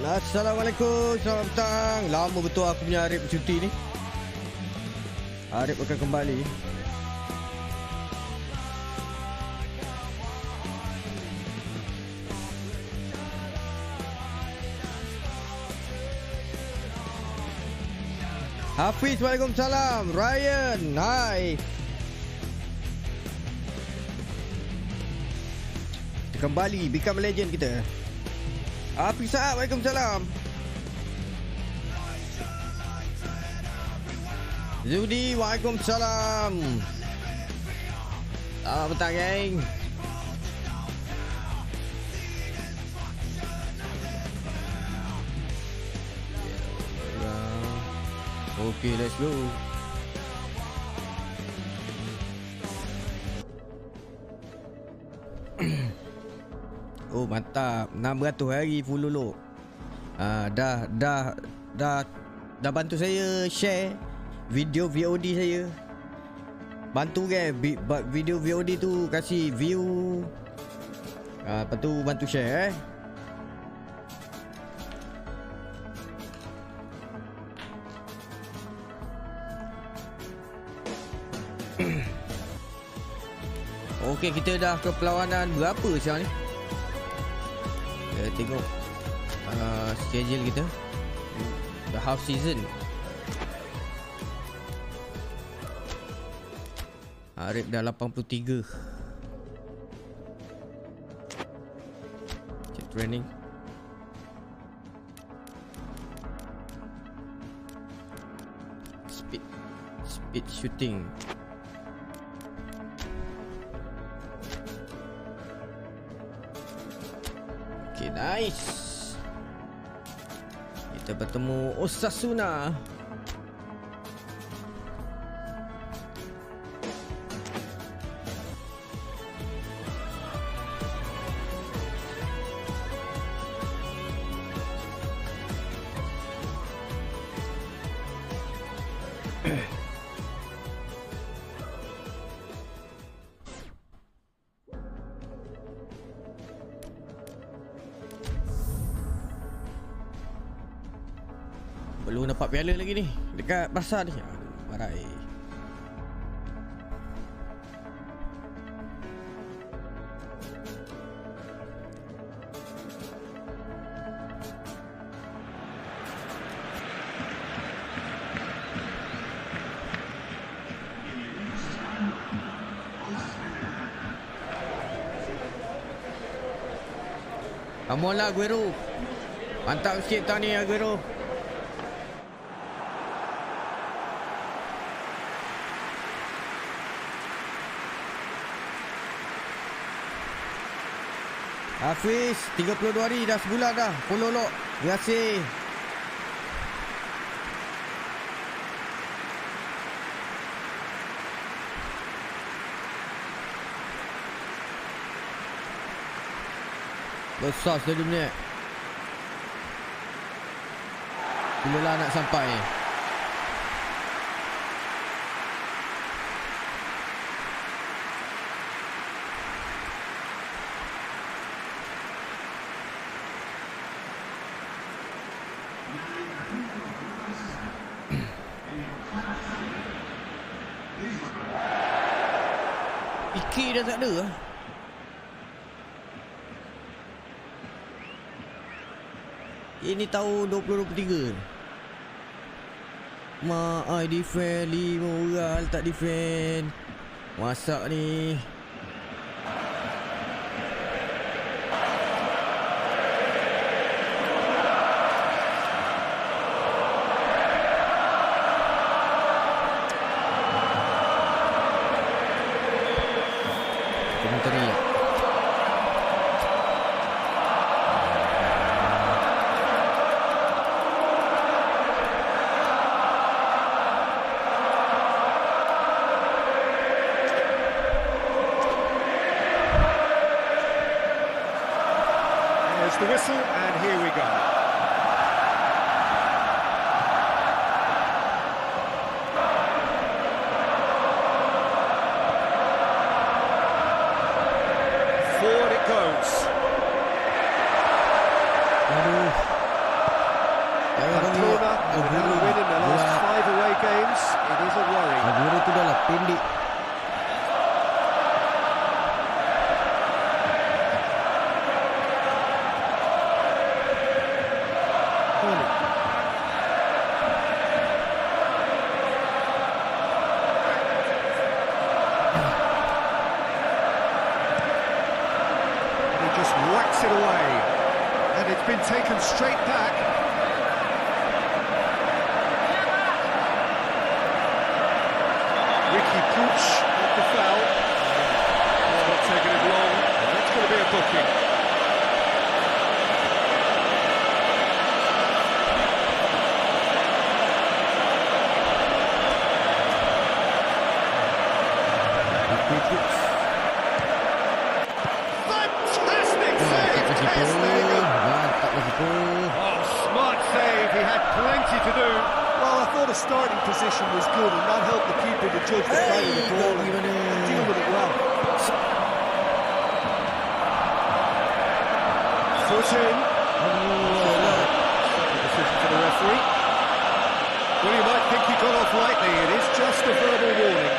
Assalamualaikum, selamat petang. Lama betul aku punya Arif cuti ni. Arif akan kembali. Hafiz, waalaikumsalam. Ryan, hai. Kita kembali, become legend kita. Hafiz Saab, waalaikumsalam. Zudi, waalaikumsalam. Selamat petang, geng. Okay, let's go. Oh, mantap. 600 hari full lolo. Dah bantu saya share video VOD saya. Bantu kan video VOD tu, kasih view. Lepas tu bantu share Okey, kita dah ke perlawanan berapa sekarang ni? Kita tengok schedule kita. The half season. Arif dah 83. Check training. Speed shooting. Okay, nice. Kita bertemu Osasuna. Belum dapat piala lagi ni dekat pasar ni. Barai. Come on lah, Aguero. Mantap sikit tahun ni, Aguero. Hafiz, 32 hari dah sebulan dah. Follow lock. Terima kasih. Besar stadium ni. Bila lah nak sampai? Fikir dah tak ada lah. Ini tahun 2023. Mak, I defend 5 orang tak defend. Masak ni. The whistle, and here we go. Forward it goes. Aduh. Ramdi. He just whacks it away. And it's been taken straight back. Ricky Pooch at the foul. It's not taking it long. And that's going to be a booking. Fantastic save, Testing. Oh, smart save. He had plenty to do. Well, I thought his starting position was good, and that helped the keeper to judge the flight of the ball and deal with it well. Foot in. Decision to the referee. Well, you might think he got off lightly. It is just a verbal warning.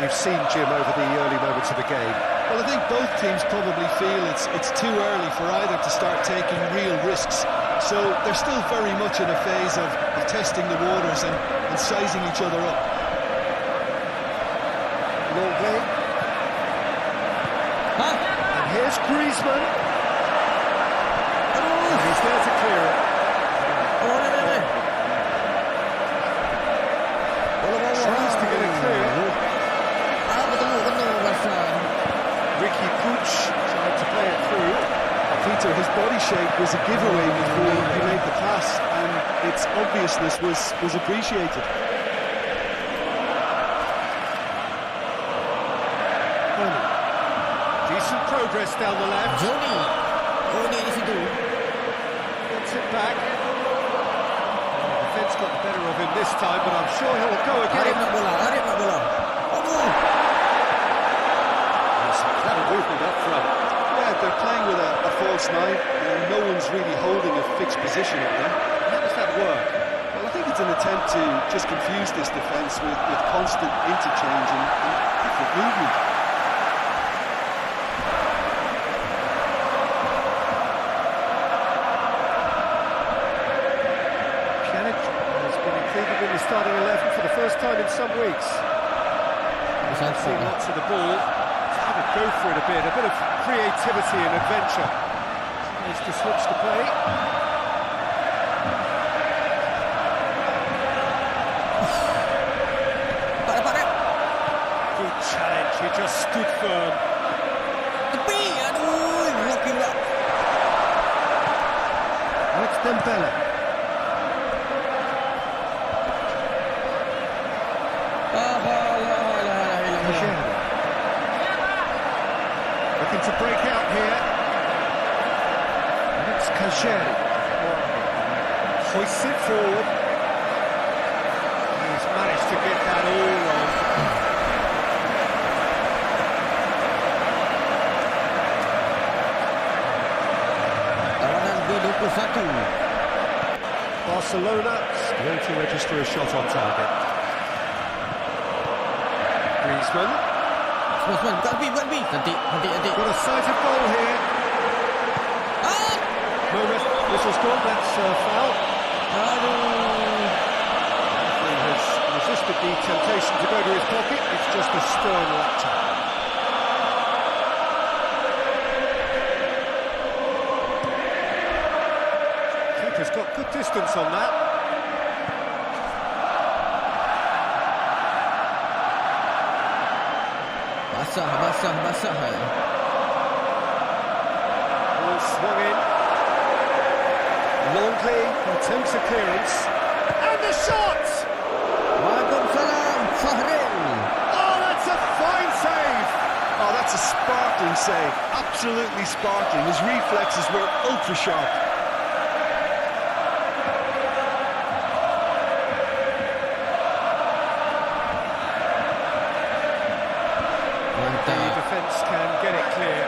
You've seen, Jim, over the early moments of the game. Well, I think both teams probably feel it's too early for either to start taking real risks. So they're still very much in a phase of testing the waters and sizing each other up. Longley. And here's Griezmann. And he's there to clear it. Chance to get it clear. Ricky Pooch tried to play it through. Peter, his body shape was a giveaway before he made the pass, and its obviousness was appreciated. Decent progress down the left. Johnny. Oh, di situ. Gets it back. The defence got the better of him this time, but I'm sure he'll go again. Arif nak bola. Aduh. Some clever movement up front. Yeah, they're playing with a false nine, and no one's really holding a fixed position up there. How does that work? Well, I think it's an attempt to just confuse this defence with constant interchange and different movement. Pjanic has been included in the starting 11 for the first time in some weeks. I've seen lots of the ball. Had to go for it a bit of creativity and adventure. Nice to switch the play. Good challenge, he just stood firm. That's Dembele. Looking to break out here. And it's Kajeri. Hoists it forward. He's managed to get that all wrong. Barcelona still to register a shot on target. Griezmann. Got a sighted goal here. No rest. This was gone. That's foul. He has resisted the temptation to go to his pocket. It's just a stern lecture. Keeper's got good distance on that. Basah. Ball swung in. Longley attempts a clearance. And the shot! Waalaikumsalam, Fahril. Oh, that's a fine save! Oh, that's a sparkling save. Absolutely sparkling. His reflexes were ultra sharp. The defence can get it clear.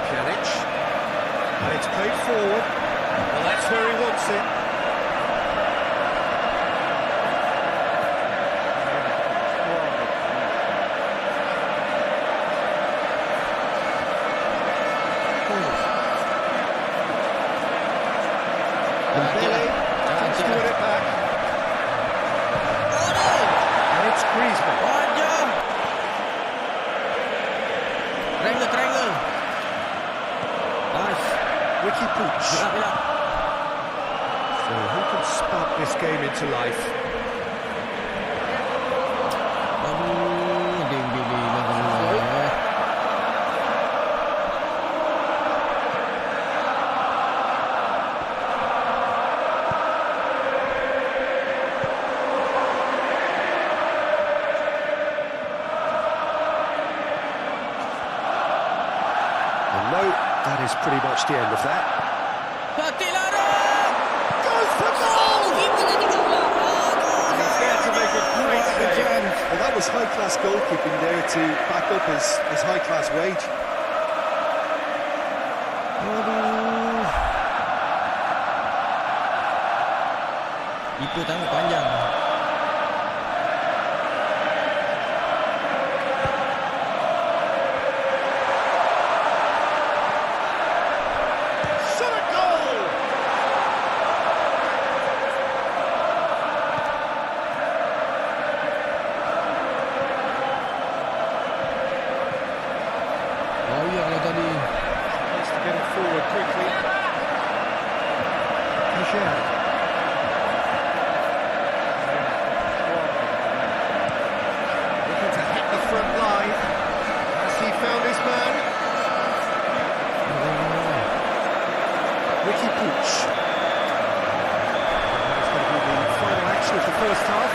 Pjanic. And it's played forward. Well, that's where he wants it. To win it back. And it's Griezmann. Triangle. Nice. Ricky Puig. Gelap. So who can spark this game into life? Aduh, Dembele lawan. No, that is pretty much the end of that. Batik larang. Goes for goal! And he's there to make a great save. Well, that was high-class goalkeeping there to back up his high-class wage. Aduh. Itu tangan panjang. Shot a goal! Oh ya lah tadi. Needs to get it forward quickly. Siaran. Looking to hit the front line. Has he found his man? Ricky Puig. That's going to be the final action of the first half.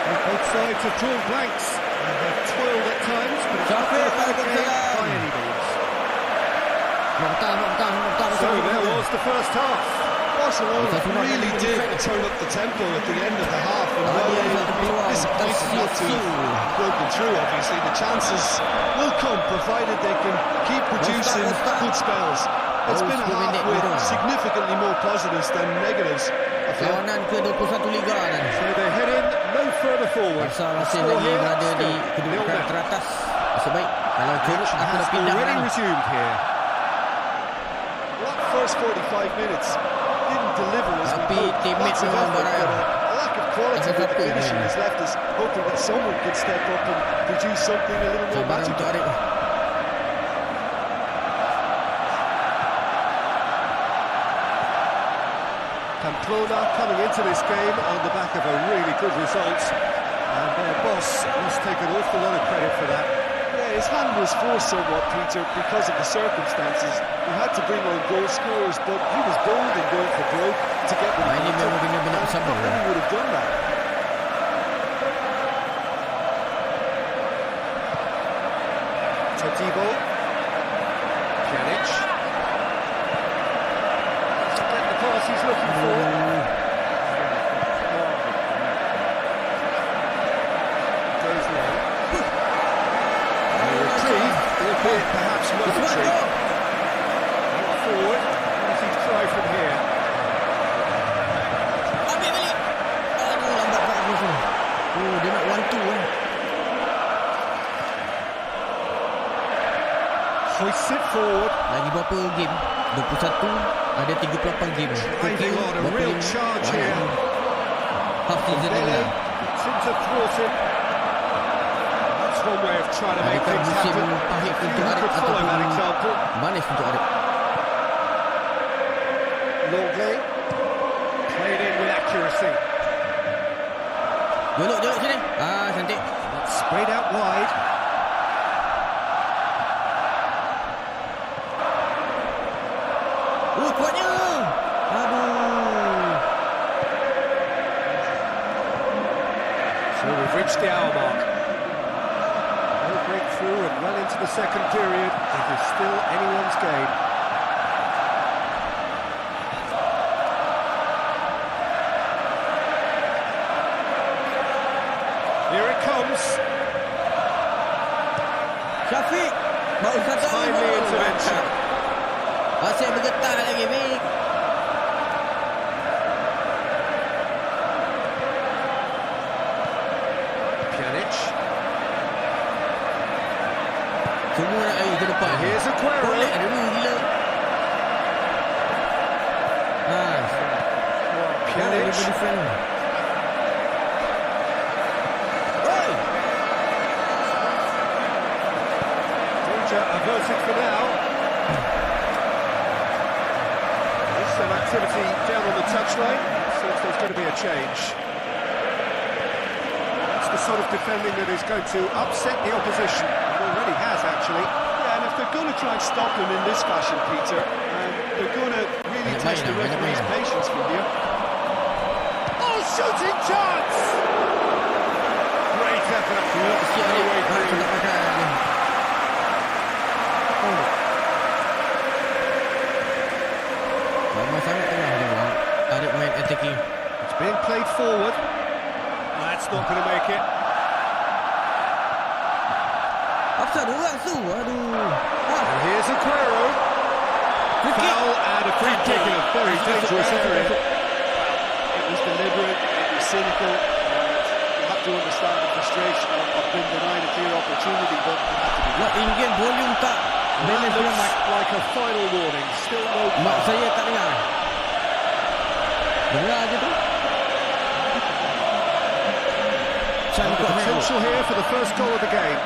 And both sides have drawn blanks and have toiled at times, but it's not been a bad game by any means. So there was the first half. Barcelona really did turn up the tempo at the end of the half, and while they would be disappointed not to have broken through, obviously the chances will come provided they can keep producing good spells. It's been a half with significantly more positives than negatives. Lawanan ke-21 Liga kan. So they're heading no further forward. Barca masih Score lagi here, berada di still kedudukan 0-0. teratas. Nasib baik kalau curut Action aku dah has pindah already kan. resumed here. Well, that first 45 minutes didn't deliver as Tapi we hoped. teammate Lots of memang effort, barang. but a lack of quality Ada with the satu finishing ni. has left us hoping that someone could step up and produce something a little more Cabaran untuk magical. Arif. Pamplona coming into this game on the back of a really good result. And their boss must take an awful lot of credit for that. Yeah, his hand was forced somewhat, Peter, because of the circumstances. He had to bring on goal scorers, but he was bold in going for broke to get them. Ini memang benar-benar bersabar. Not many would have done that. Todibo. Pjanic. To get the pass he's looking for. Goes long. A reprieve, albeit perhaps momentary. Out forward. What does he try from here? Ambil balik. Aduh, lambat tak aku tu. Oh, dia nak 1-2 kan. Hoists it forward. Lagi berapa game? 21. Ada 38 game. Driving on a berapa real game? charge here. Half season lagi Dele lah. seems to thwart him. That's one way of trying to make Adakah things musim happen. pahit Few untuk who Arif could follow that ataupun example. manis untuk Arif? Longley played in with accuracy. Jolok sini. Ah, cantik. That's sprayed out wide. kuatnya. Aduh. So we've reached the hour mark. No breakthrough and well into the second period. It is still anyone's game. Here it comes. Syafiq. Baru satu. Timely intervention. Masih bergetar lagi, Mik. Pjanic. Semua nak lari ke depan. Here's Aguero. Boleh dulu, gila. Nice. Pjanic. Danger averted for now. There's some activity down on the touchline. Seems there's going to be a change. That's the sort of defending that is going to upset the opposition. It already has, actually. Yeah, and if they're going to try and stop him in this fashion, Peter, they're going to really test the referee's patience from here. Oh, shooting chance! Great effort. No way through. Sangat tengah dia bang. Tarik main attacking. It's being played forward. That's not going to make it. Offside orang tu. Aduh. And here's Aguero. Foul and a free kick in a very dangerous area. It was deliberate, it was cynical. You have to understand the frustration of being denied a clear opportunity, but it had to be done. Ingin volume tak. That looks like a final warning. Still no Mak goal. saya tak dengar. Dengar je tu. Potential here for the first goal of the game.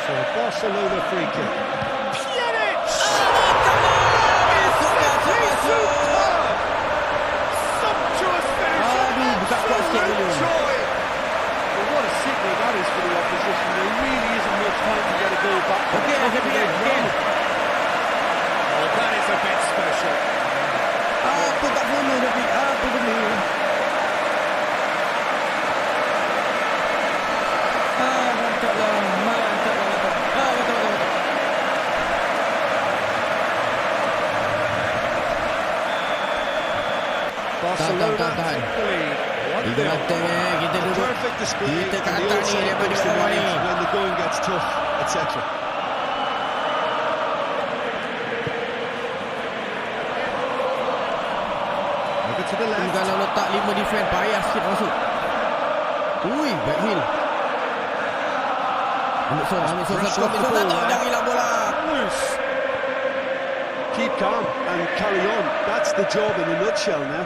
So a Barcelona free kick. Pjanic! Superb! Sumptuous finish! Absolute joy! Well, what a signal that is for the opposition. There really isn't much time to get a goal back. Okey, again. Oh, that is a bit special. Apa tak boleh tapi apa boleh. Mantaplah. Mantap. Barcelona take the lead. 3 mata kita duduk. Perfect display. Kita kat and the atas old ni saying daripada comes to bawah ni. mind when the going gets tough, etc. Over to the left. Kalau letak 5 defend payah sikit masuk. Ui, back heel. Ambil satu. Dah hilang bola. Loose. Keep calm and carry on. That's the job in a nutshell now.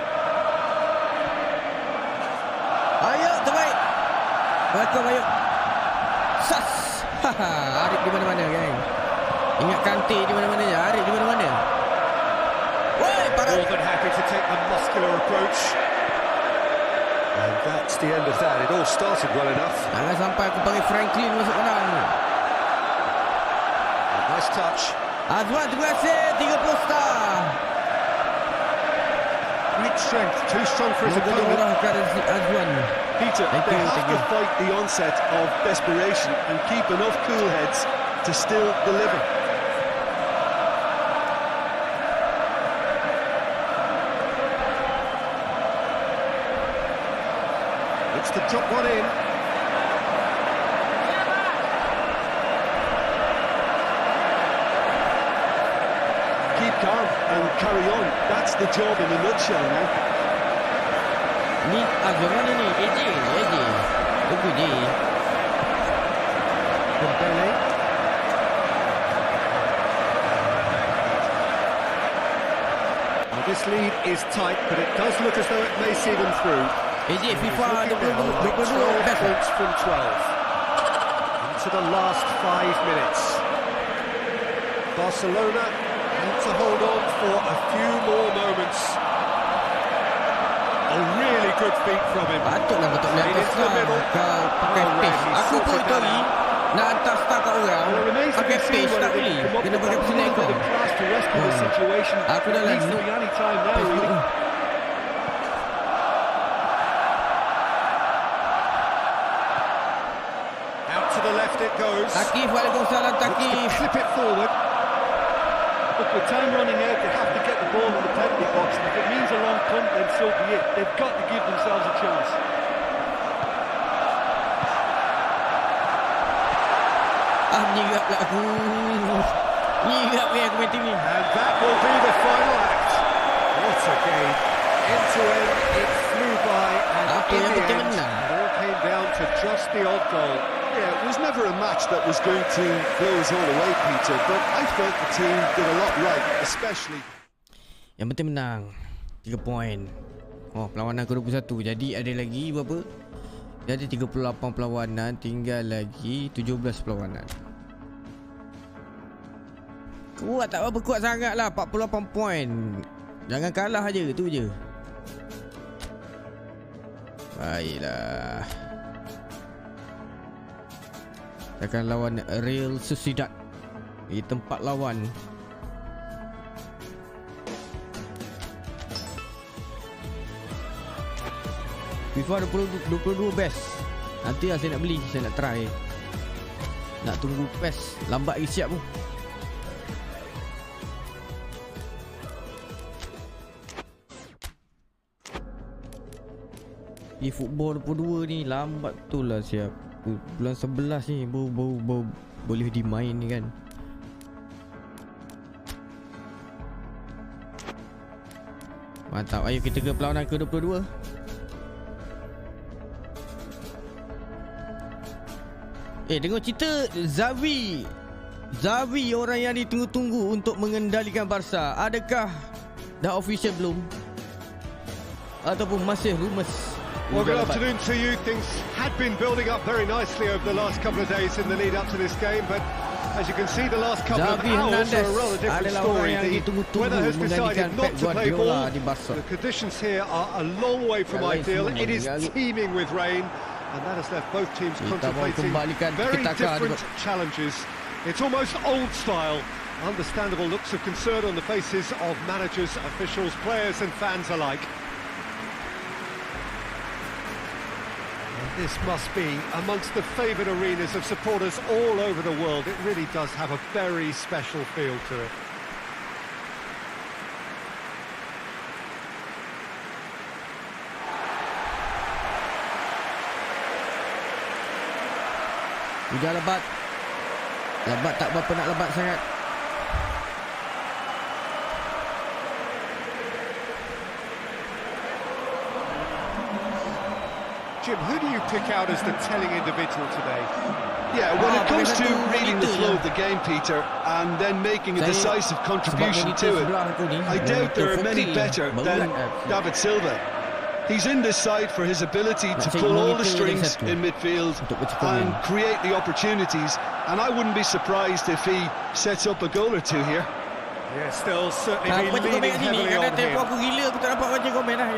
Ayo, terbaik. Welcome, ayo. Sas. Arif di mana-mana, geng. Ingat Kante di mana-mana je. Arif di mana-mana. Woi, parah. More than happy to take the muscular approach. And that's the end of that. It all started well enough. Jangan sampai aku panggil Franklin masuk kandang. Nice touch. Azwan, terima kasih. 30 star. Great strength. Too strong for his opponent. Azwan. Peter, they have to fight the onset of desperation and keep enough cool heads to still deliver. Looks to drop one in. Keep calm and carry on. That's the job in a nutshell now. Ni Azwan mana ni? AJ. Tunggu je. Dembele. Well, this lead is tight, but it does look as though it may see them through. AJ, FIFA Looking now, 22 best. 12 points from 12. Into the last 5 minutes. Barcelona need to hold on for a few more moments. A really good feet from him. Patutlah kau tak boleh Played atas into the lah. middle. Kau pakai Oh, pace. Red, he Aku pun sorted itu that ni. out. nak hantar star kat orang, Well, it remains to pakai be seen page tak whether they boleh. can come up Kena with pakai that personal little bit account. of class to rescue the situation. Aku dah It lah needs to be any time now, really. Out to the left it goes. Takif, waalaikumsalam Looks to Takif. clip it forward. Look, with time running out, they have to get the ball in the penalty box. And if it means a long punt, then so be it. They've got to give themselves a chance. Menyigap lah aku. Menyigap ni aku main TV. And that will be the final act. What a game. End to end, it flew by. And Apa in yang the kita end, menang? it all came down to just the odd goal. Yeah, it was never a match that was going to blow us all away, Peter, but I felt the team did a lot right, especially. Yang penting menang. 3 poin. Oh, perlawanan ke-21. Jadi ada lagi berapa? Dia ada 38 perlawanan, tinggal lagi 17 perlawanan. Kuat tak apa kuat sangat lah, 48 poin. Jangan kalah aja, tu je. Baiklah. Kita akan lawan Real Sociedad di tempat lawan. FIFA 22 best. Nanti lah saya nak beli, saya nak try. Nak tunggu PES lambat lagi siap pun. Di football 22 ni lambat betul lah siap. Bulan 11 ni baru boleh dimain ni kan. Mantap, ayo kita ke perlawanan ke-22. Tengok cerita Xavi orang yang ditunggu-tunggu untuk mengendalikan Barca. Adakah dah official belum? Ataupun masih rumours? Well, good afternoon to you. Things had been building up very nicely over the last couple of days in the lead up to this game, but as you can see, the last couple of hours are a rather different story. The weather has decided not to play ball. The conditions here are a long way from ideal. It is teeming with rain, and that has left both teams contemplating very different challenges. It's almost old style. Understandable looks of concern on the faces of managers, officials, players and fans alike. This must be amongst the favoured arenas of supporters all over the world. It really does have a very special feel to it. Hujan lebat. Lebat tak berapa nak lebat sangat. Jim, who do you pick out as the telling individual today? Yeah, when it comes to reading the flow of the game, Peter, and then making a decisive contribution to it, I doubt there are many better than David Silva. He's in this side for his ability to pull all the strings in midfield and create the opportunities, and I wouldn't be surprised if he sets up a goal or two here. Yeah, still certainly be leaning heavily on him. Aku gila, aku tak dapat baca komen dah.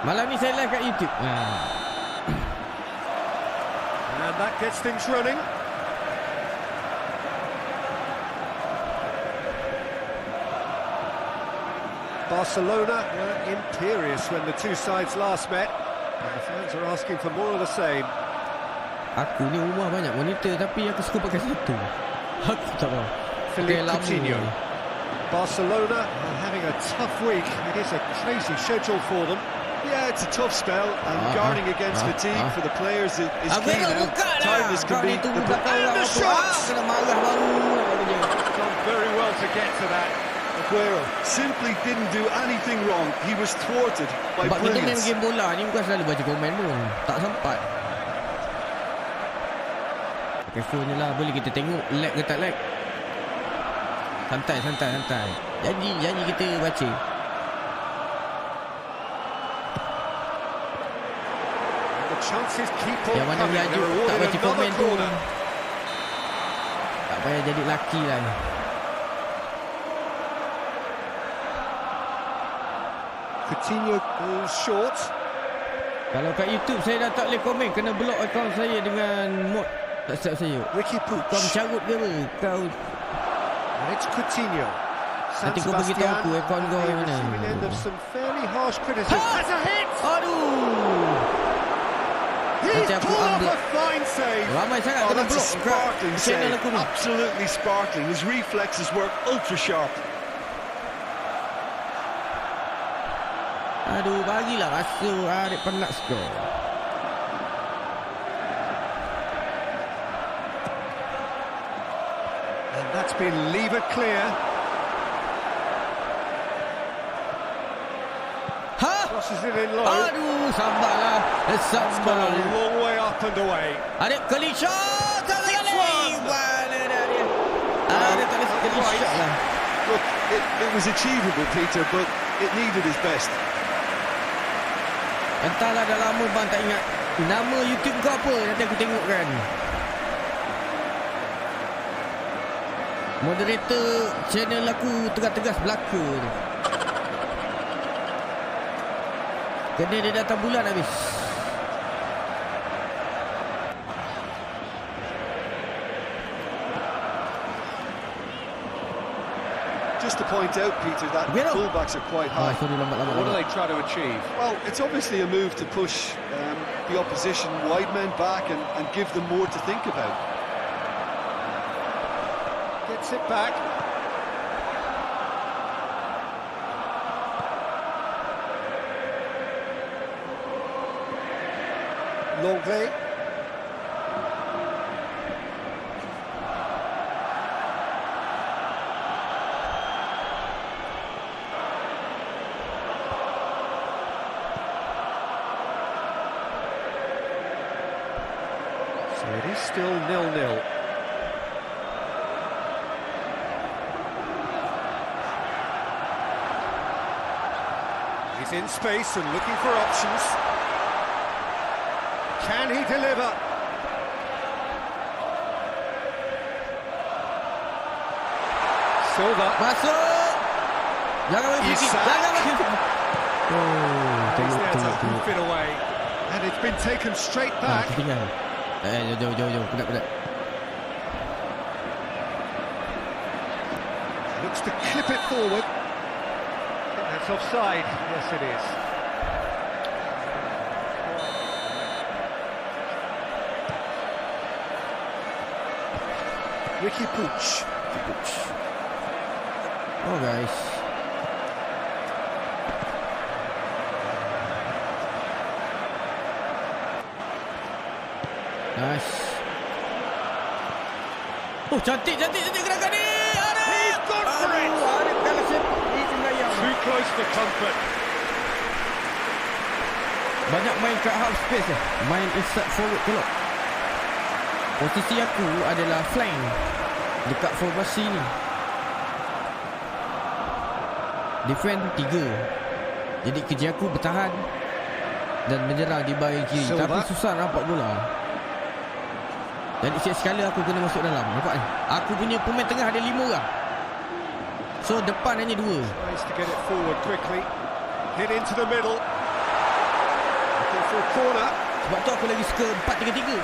Malam ni saya live kat YouTube. And that gets things running. Barcelona were imperious when the two sides last met, and the fans are asking for more of the same. Aku ni rumah banyak monitor tapi aku suka pakai satu. Aku tak tahu. Philippe Coutinho. Barcelona are having a tough week. It is a crazy schedule for them. Yeah, it's a tough spell, and guarding against fatigue for the players is key now. Tiredness can be the and the shots! Done very well to get to that. Aguero simply didn't do anything wrong. He was thwarted by sebab kita main brilliance. game bola ni bukan selalu baca komen pun. Tak sempat. Pakai phone je lah. Boleh kita tengok lag ke tak lag. Santai. Janji kita baca. Chances keep on yang mana coming. Yaju tak baca komen tu tak payah jadi laki lah ni. Coutinho goes short. Kalau kat YouTube saya dah tak boleh komen, kena block akaun saya dengan mod tak siap saya. Ricky Kau Puig. mencarut ke apa? Kau And it's Coutinho. nanti kau beritahu aku akaun kau yang mana. Receiving end of some fairly harsh criticism. Has a hit. Aduh. He's Nanti aku pulled off unblock. a fine save. Ramai sangat Oh, kena that's a block kat sparkling channel save. aku ni. Absolutely sparkling. His reflexes work ultra sharp. Aduh, bagilah masuk. Arif penat skor. And that's been levered clear. Ha? Crosses it in low. Aduh, sambarlah. It's gone Sambar. a long way up and away. Arif kali shot. Tak boleh. Mana dah dia. Arif tak boleh kali shot lah. Look, it was achievable, Peter, but it needed his best. Entahlah, dah lama bang tak ingat nama YouTube kau apa. Nanti aku tengokkan. Moderator channel aku tegas-tegas belaka ni. Kena dia datang bulan habis. Just to point out, Peter, that Get up. fullbacks are quite Ah, high. sorry, lambat. What do they try to achieve? Well, it's obviously a move to push the opposition wide men back and give them more to think about. Gets it back. Longley. So it is still 0-0. He's in space and looking for options. Can he deliver? Silva. Masuk. Jangan bagi sikit. Isak. Jangan bagi sikit. Oh, He's tengok. there to hoof it away. And it's been taken straight back. Tinggal. Jauh. Penat. Looks to clip it forward. I think that's offside. Yes, it is. Ricky Puig. Oh, guys. Nice. Oh, cantik gerakan ni. Arif. He's gone for it. Arif kalau sepak tinggal. Too close for comfort. Banyak main kat half space lah. Main inside forward pula. Posisi aku adalah flank dekat formasi ni. Defend 3. Jadi kerja aku bertahan dan menyerang di bahagian kiri. Silva. Tapi susah nampak bola. Jadi setiap sekali aku kena masuk dalam. Nampak ni? Aku punya pemain tengah ada 5 orang. So depan hanya 2. Tries to get it forward quickly. Hit into the middle. Looking for a corner. Sebab tu aku lagi suka 4-3-3.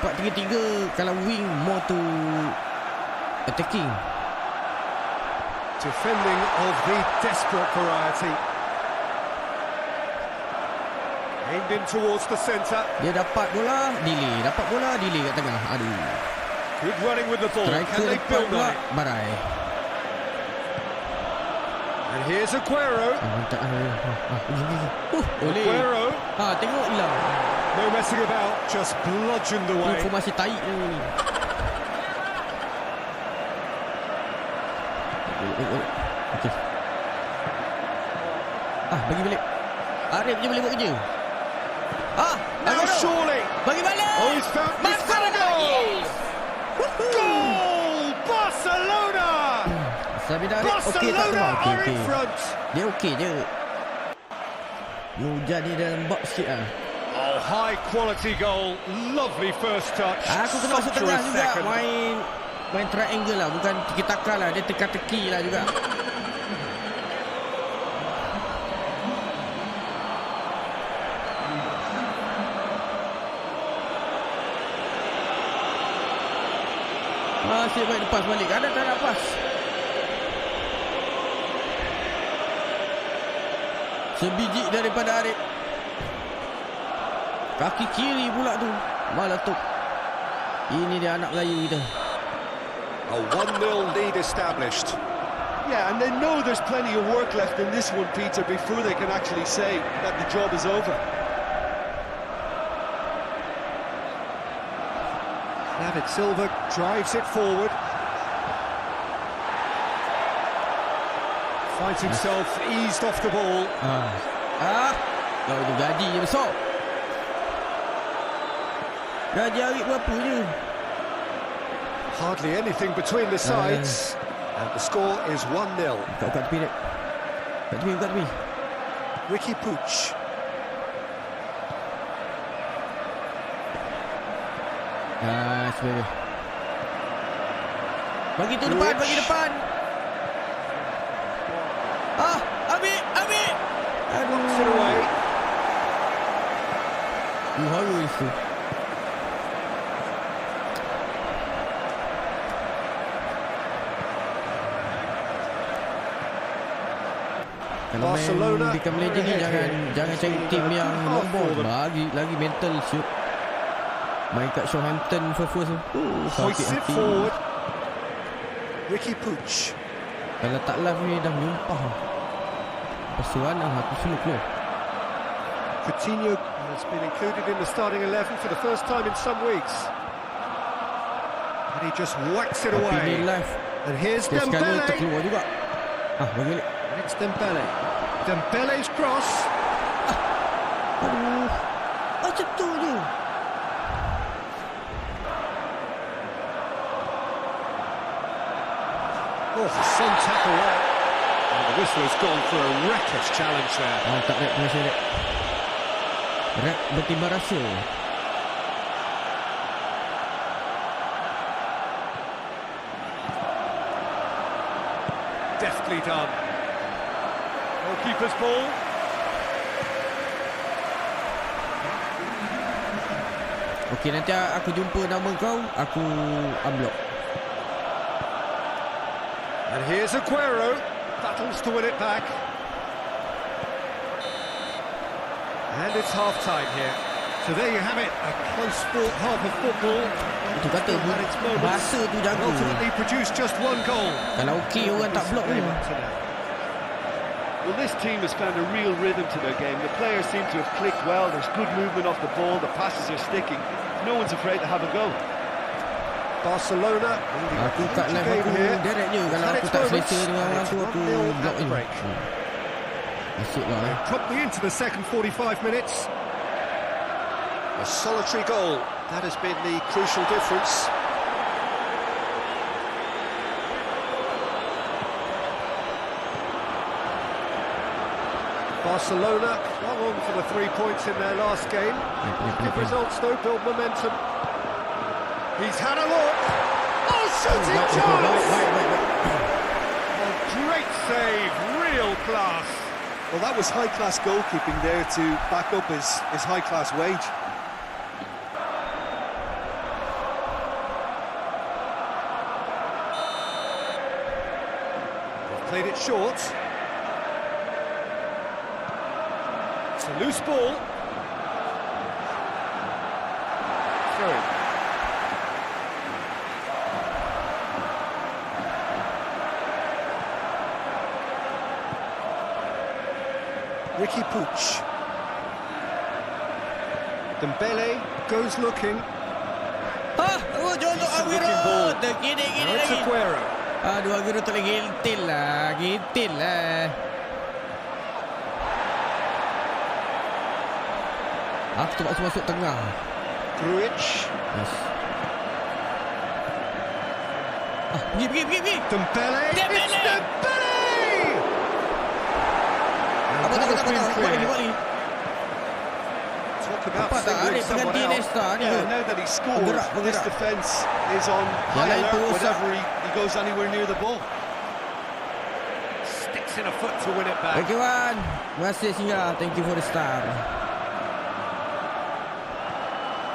4-3-3 kalau wing more to attacking. Defending of the desperate variety. Aimed in towards the centre. Dia dapat bola, delay. Dapat bola, delay kat tengah. Aduh. Good running with the ball. Can Striker they dapat build bola, on it? barai. And here's Aguero. Mantap. Boleh. Aguero. Tengok hilang. No messing about. Just bludgeoned away. Informasi taik ni. Okey. Bagi balik. Arif je boleh buat kerja. Now Aguero. surely. Bagi balik. Oh, he's found a goal. Goal! Barcelona! Sabida okey tak Barcelona sebab are in front. Dia okey je. Hujan ni dalam box sikit lah. Oh, high quality goal. Lovely first touch. Aku kena masuk tengah Sumptuous juga. second. Main triangle lah. Bukan tiki-taka lah. Dia teka-teki lah juga. Nasib baik lepas balik. Ada tak nak pas. Sebiji daripada Arif. Kaki kiri pula tu. Meletup. Ini dia anak Melayu kita. A 1-0 lead established. Yeah, and they know there's plenty of work left in this one, Peter, before they can actually say that the job is over. David Silva drives it forward. Finds himself eased off the ball. Kau itu gaji je besar. Gaji Arif berapa je? Hardly anything between the sides. And the score is 1-0. Kat tepi dek. Kat tepi. Ricky Puig. Sebenarnya. Bagi tu depan, bagi depan. Ambil. Knocks it away. Harus tu. Kalau Barcelona main di Kamera Player ni jangan cari tim yang nombor. Bagi lagi mental shoot. Main kat Southampton first tu. Hoists it forward. Ricky Puig. Kalau tak live ni dah menyumpah. Seorang aku semua keluar. Coutinho has been included in the starting 11 for the first time in some weeks. And he just whacks it away. Pilih live. And here's Sekali Dembele. terkeluar juga. Bagi balik. And it's Dembele. Dembele's cross. Aduh. Macam tu je. Oh, some tackle there. And the whistle has gone for a reckless challenge there. Tak rap rasa rap. Rap bertimbang rasa. Deftly done. Goalkeeper's ball. Okey, nanti aku jumpa nama kau, aku unblock. And here's Aguero. Battles to win it back. And it's half-time here. So there you have it, a close sport half of football. Itu kata bahasa tu jago. Ultimately produced just one goal. Kalau okey orang tak block ni. Well, this team has found a real rhythm to their game. The players seem to have clicked well. There's good movement off the ball. The passes are sticking. No one's afraid to have a go. Barcelona. Aku kat live aku direct je. Kalau aku tak selesa dengan orang tu, aku block je. Asyik lah. Promptly into the second 45 minutes. A solitary goal. That has been the crucial difference. Barcelona clung on for the 3 points in their last game. Good results though, build momentum. He's had a look. Oh, shooting chance! A great save, real class. Well, that was high-class goalkeeping there to back up his high-class wage. They've played it short. It's a loose ball. Through. Ricky Puig. Dembele goes looking. Jolok Aguero. Terkini Now it's Aguero. Aduh, Aguero tak boleh gintil lah. Aku terpaksa masuk tengah. Grujic. Yes. Pergi. Dembele. Dembele! It's Dembele! Apa tak buat lagi. Talk about Apa tak Arif dengan someone else. Iniesta ni. Yeah, now that he scored, this defence is on high Jalan alert terus. whenever he goes anywhere near the ball. Sticks in a foot to win it back. Thank you, Wan. Terima kasih singgah. Thank you for the star.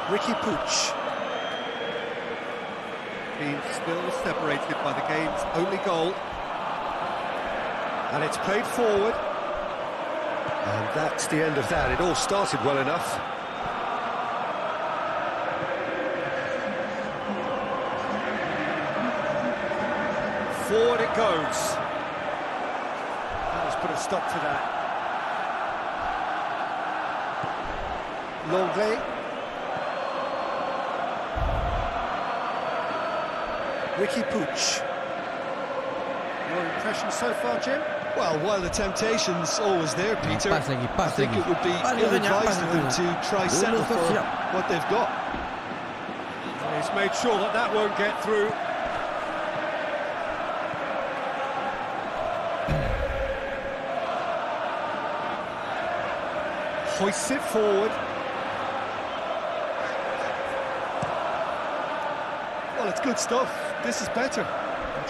Ricky Puig. Been still separated by the game's only goal. And it's played forward. And that's the end of that. It all started well enough. Forward it goes. Let's put a stop to that. Longley. Ricky Pooch. Your impression so far, Jim? Well, while the temptation's always there, Peter, I think it would be ill-advised of them to try settle for what they've got. He's made sure that that won't get through. Hoists it forward. Well, it's good stuff. This is better.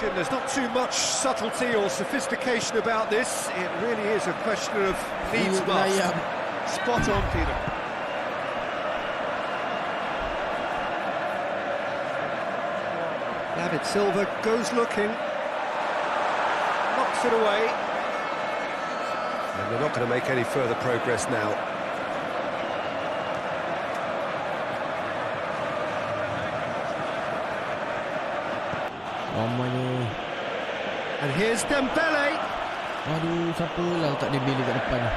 Jim, there's not too much subtlety or sophistication about this. It really is a question of needs must. Spot on, Peter. David Silva goes looking. Knocks it away. And they're not going to make any further progress now. And here's Dembele. Aduh, siapa lah letak Dembele kat depan ni.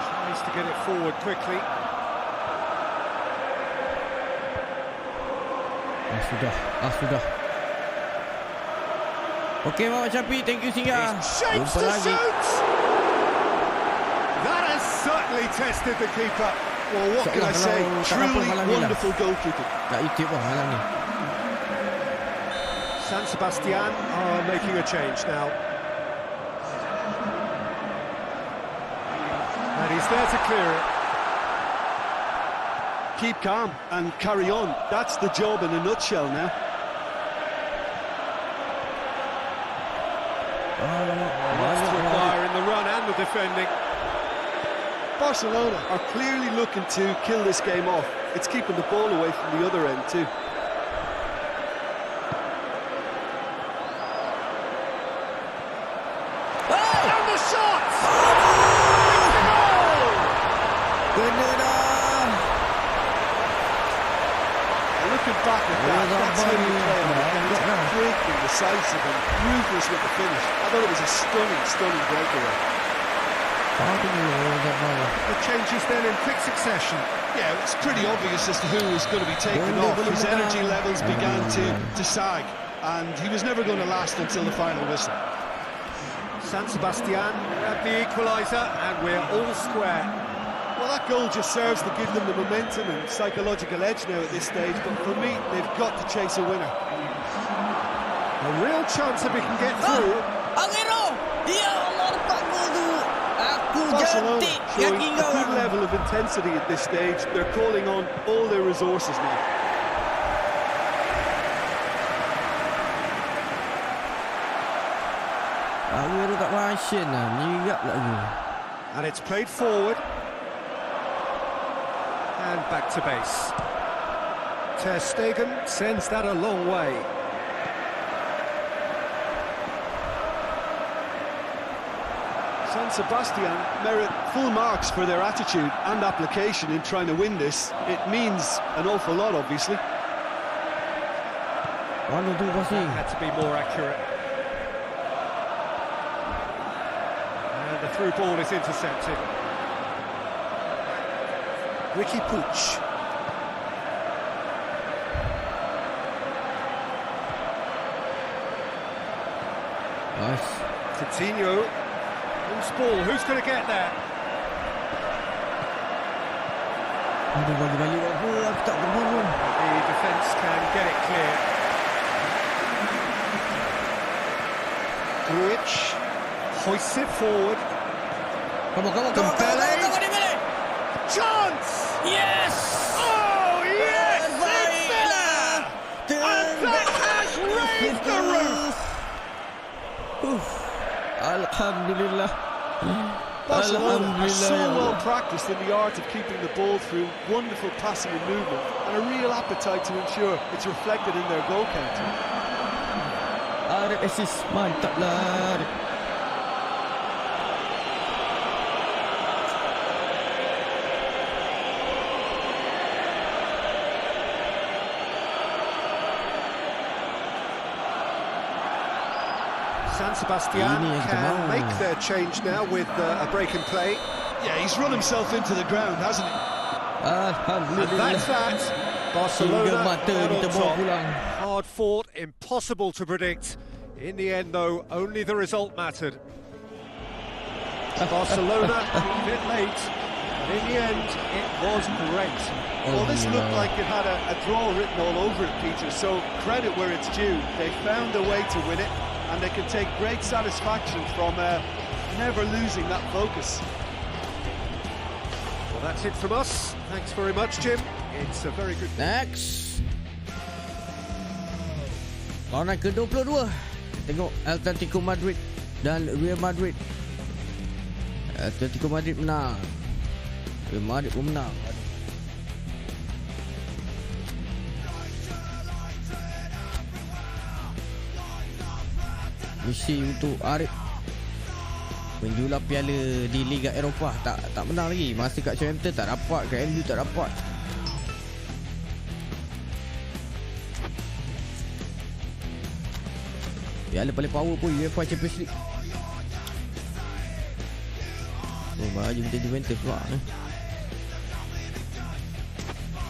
Tries to get it forward quickly. Sudah. Okey, Muhammad Syafiq, thank you Singa. Shapes to shoot! That has certainly tested the keeper. Well, what can I say? Truly wonderful goalkeeping. Tak itip lah malam ni. San Sebastian are making a change now. And he's there to clear it. Keep calm and carry on. That's the job in a nutshell now. Lots to acquire in the run and the defending. Barcelona are clearly looking to kill this game off. It's keeping the ball away from the other end too. And the shot! Kena dah. Looking back at that's how you play on the defense. Quick and decisive and ruthless with the finish. I thought it was a stunning breakaway. The changes then in quick succession. Yeah, it's pretty obvious as to who was going to be taken off. His energy levels began to sag, and he was never going to last until the final whistle. San Sebastian at the equaliser, and we're all square. Well, that goal just serves to give them the momentum and psychological edge now at this stage, but for me, they've got to chase a winner. A real chance if we can get through. Aguero! Ya Allah, lepas gol tu. Aku Barcelona jantik showing kaki a kau. good level of intensity at this stage. They're calling on all their resources now. Aguero tak passion lah, menyirap lagi. And it's played forward. And back to base. Ter Stegen sends that a long way. San Sebastian merit full marks for their attitude and application in trying to win this. It means an awful lot, obviously. Mana tu passing? Had to be more accurate. And the through ball is intercepted. Ricky Pooch. Nice. Coutinho. Loose ball. Who's going to get there? Aduh, balik-balik apa? Aku tak kebun pun. The defence can get it clear. Grujic hoists it forward. Come on. Chance! Yes! Oh, yes! It's there! And that has raised Alhamdulillah. Barcelona are so Alhamdulillah. well practiced in the art of keeping the ball through wonderful passing and movement, and a real appetite to ensure it's reflected in their goal counter. Arif assist. Mantap lah Arif. San Sebastian can make their change now with a break in play. Yeah, he's run himself into the ground, hasn't he? And Alhamdulillah. that's that. Hingga Barcelona mata are on ditebar top. pulang. Hard fought, impossible to predict. In the end, though, only the result mattered. Barcelona a bit late, but in the end, it was great. Well, this looked like it had a draw written all over it, Peter, so credit where it's due. They found a way to win it, and they can take great satisfaction from never losing that focus. Well, that's it from us. Thanks very much, Jim. It's a very good... Next. Lawan ke-22. Tengok Atletico Madrid dan Real Madrid. Atletico Madrid menang. Real Madrid pun menang. Misi untuk Arif menjular piala di Liga Eropah. Tak menang lagi. Masih kat Southampton tak dapat, kat MU tak dapat. Piala paling power pun UEFA Champions League. Oh, baju macam Juventus pula ni.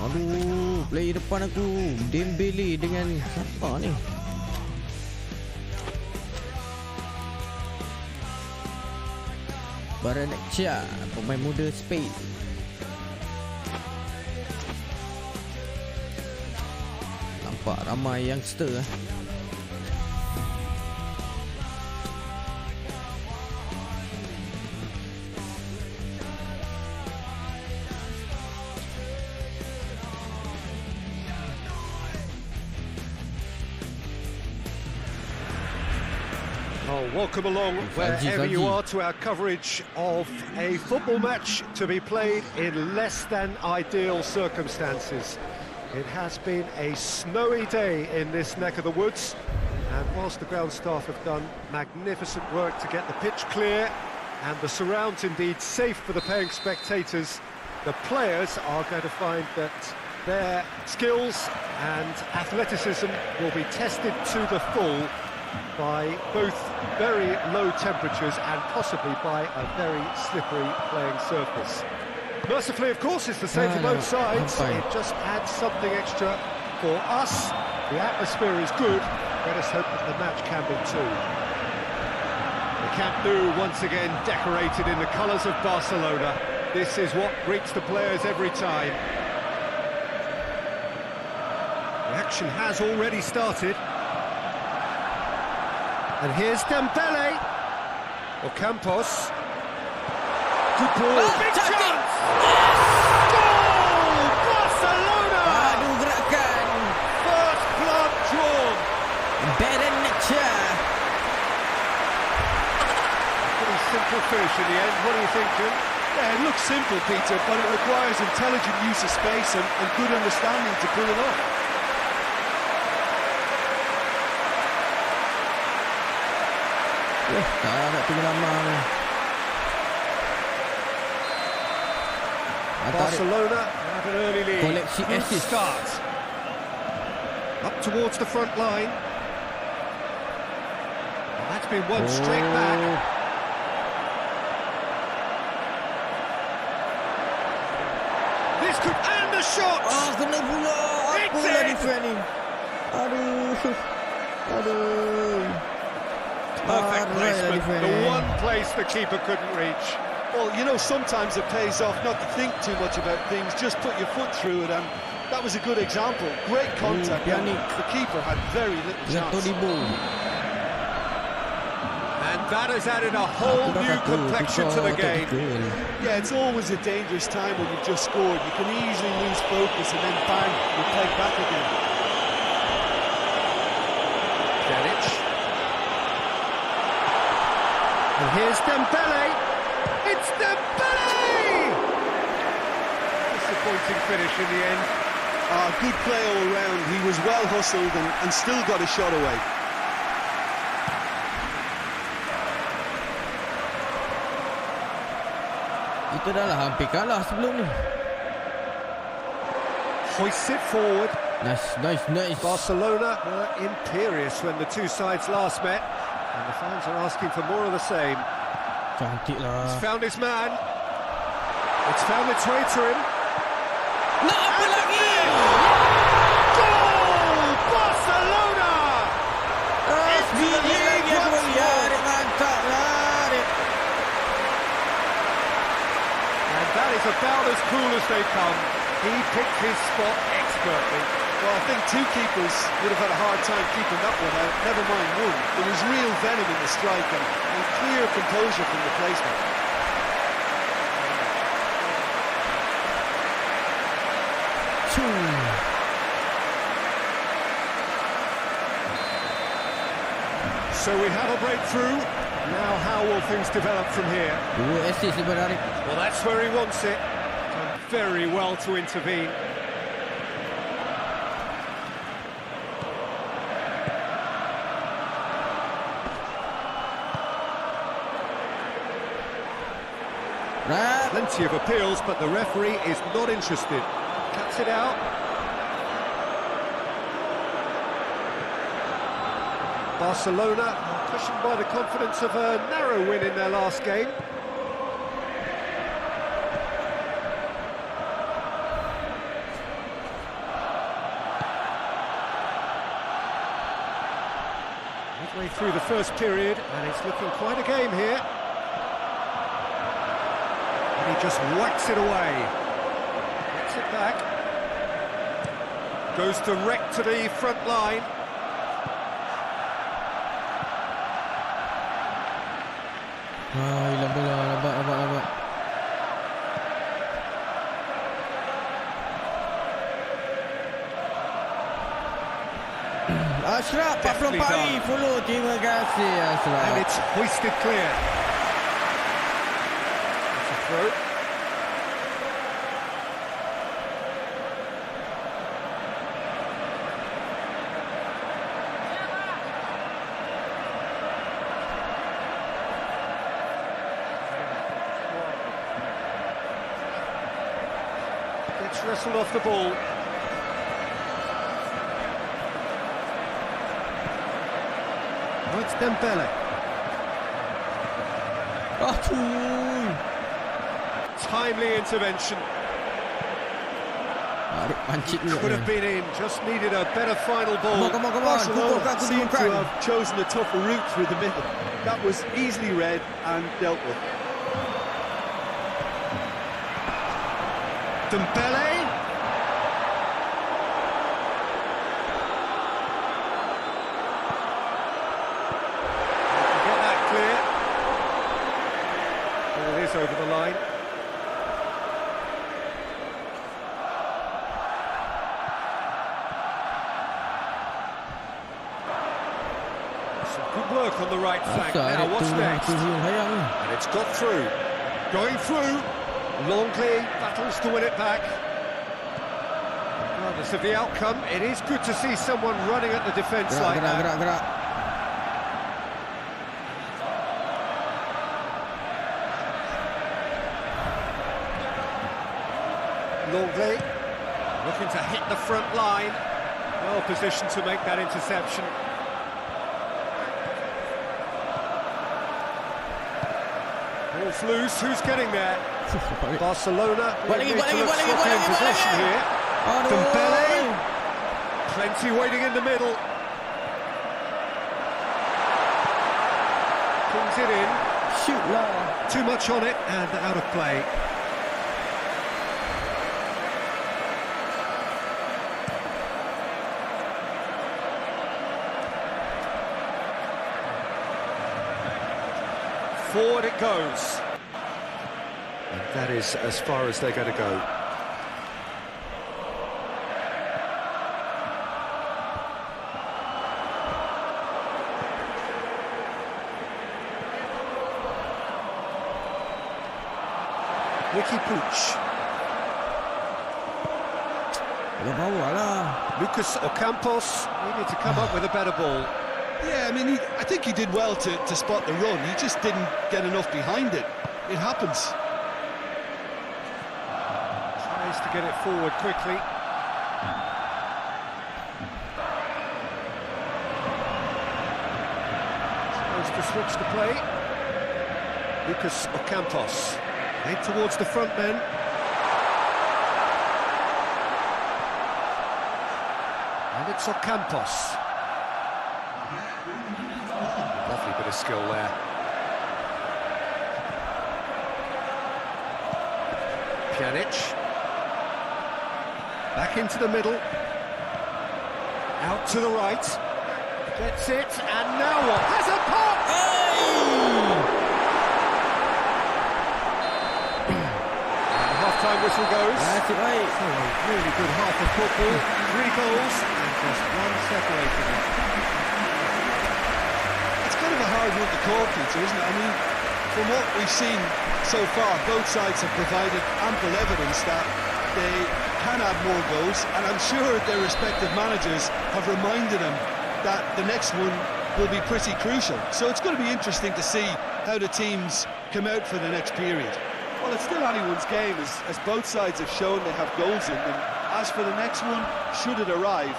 Aduh, player depan aku Dembele dengan siapa ni? Baranekcia, pemain muda Spain. Nampak ramai youngster lah. Welcome along wherever you are to our coverage of a football match to be played in less than ideal circumstances. It has been a snowy day in this neck of the woods, and whilst the ground staff have done magnificent work to get the pitch clear and the surrounds indeed safe for the paying spectators, the players are going to find that their skills and athleticism will be tested to the full by both very low temperatures and possibly by a very slippery playing surface. Mercifully, of course, it's the same for both sides. It just adds something extra for us. The atmosphere is good. Let us hope that the match can be too. The Camp Nou once again decorated in the colours of Barcelona. This is what greets the players every time. The action has already started. And here's Dembele. Or Campos. Good ball. Big chance! Goal! Barcelona! Aduh, gerakan. First blood drawn. Baranekcia. Pretty simple finish in the end. What do you think, Jim? Yeah, it looks simple, Peter, but it requires intelligent use of space and good understanding to pull it off. Tak nak tunggu lama ni. Barcelona have an early lead. Koleksi Good assist. start. Up towards the front line. And that's been won straight back. This could and the shot. Kena pula. It's Apalah in. defend ni. Aduh. Perfect placement. defend. The one place the keeper couldn't reach. Well, you know, sometimes it pays off not to think too much about things, just put your foot through it, and that was a good example. Great contact, and Pjanic. the keeper had very little Dengan chance. Todibo. And that has added a whole new complexion to the game. Yeah, it's always a dangerous time when you've just scored. You can easily lose focus and then bang, you're pegged back again. Pjanic. And Here's Dembele. It's Dembele! Disappointing finish in the end. Good play all round. He was well hustled and still got a shot away. Kita dah lah hampir kalah sebelum ni. Hoists it forward. Nice. Barcelona were imperious when the two sides last met, and the fans are asking for more of the same. Cantik lah. He's found his man. It's found its way to him. Nak apa lagi? Goal! Barcelona! Biji lagi aku bagi. Arif mantap lah, Arif. And that is about as cool as they come. He picked his spot expertly. Well, I think two keepers would have had a hard time keeping that one out, never mind one. There was real venom in the strike and clear composure from the placement. So we have a breakthrough. Now how will things develop from here? Dua assist daripada Arif. Well, that's where he wants it. Done very well to intervene. Plenty of appeals, but the referee is not interested. Cuts it out. Barcelona are cushioned by the confidence of a narrow win in their last game. Midway through the first period, and it's looking quite a game here. And he just whacks it away. Gets it back. Goes direct to the front line. Hilang bola, lambat. Ashraf, 44 hari follow. Terima kasih, Ashraf. And it's hoisted clear. It's a throw. Gets wrestled off the ball. Oh, it's Dembele. Atur. Timely intervention. Arif pancit juga. Could have been in, just needed a better final ball. Come on. Barcelona seemed to have chosen a tougher route through the middle. That was easily read and dealt with. Dembele. Get that clear. Well, it is over the line. Some good work on the right flank. Now, what's next? And it's got through. Going through. Longley battles to win it back. Regardless of the outcome, it is good to see someone running at the defence like that. Gerak. Longley looking to hit the front line. Well positioned to make that interception. Ball's loose, who's getting there? Barcelona in possession here. Dembele, plenty waiting in the middle. Pulls it in. Shoot lah. Too much on it and out of play. Forward it goes. And that is as far as they're going to go. Ricky Puig. Ya bawah lah. Lucas Ocampos needed to come up with a better ball. Yeah, I mean, I think he did well to spot the run. He just didn't get enough behind it. It happens. Tries to get it forward quickly. Supposed to switch the play. Lucas Ocampos. Head towards the front men. And it's Ocampos. Lovely bit of skill there. Pjanic. Back into the middle. Out to the right. Gets it, and now what? Has a pop! And the half-time whistle goes. That's it, mate. So a really good half of football. 3 goals and just one separating them. It's kind of a hard one to call, Peter, isn't it? I mean, from what we've seen so far, both sides have provided ample evidence that they can add more goals, and I'm sure their respective managers have reminded them that the next one will be pretty crucial. So it's going to be interesting to see how the teams come out for the next period. Well, it's still anyone's game, as both sides have shown they have goals in them. As for the next one, should it arrive,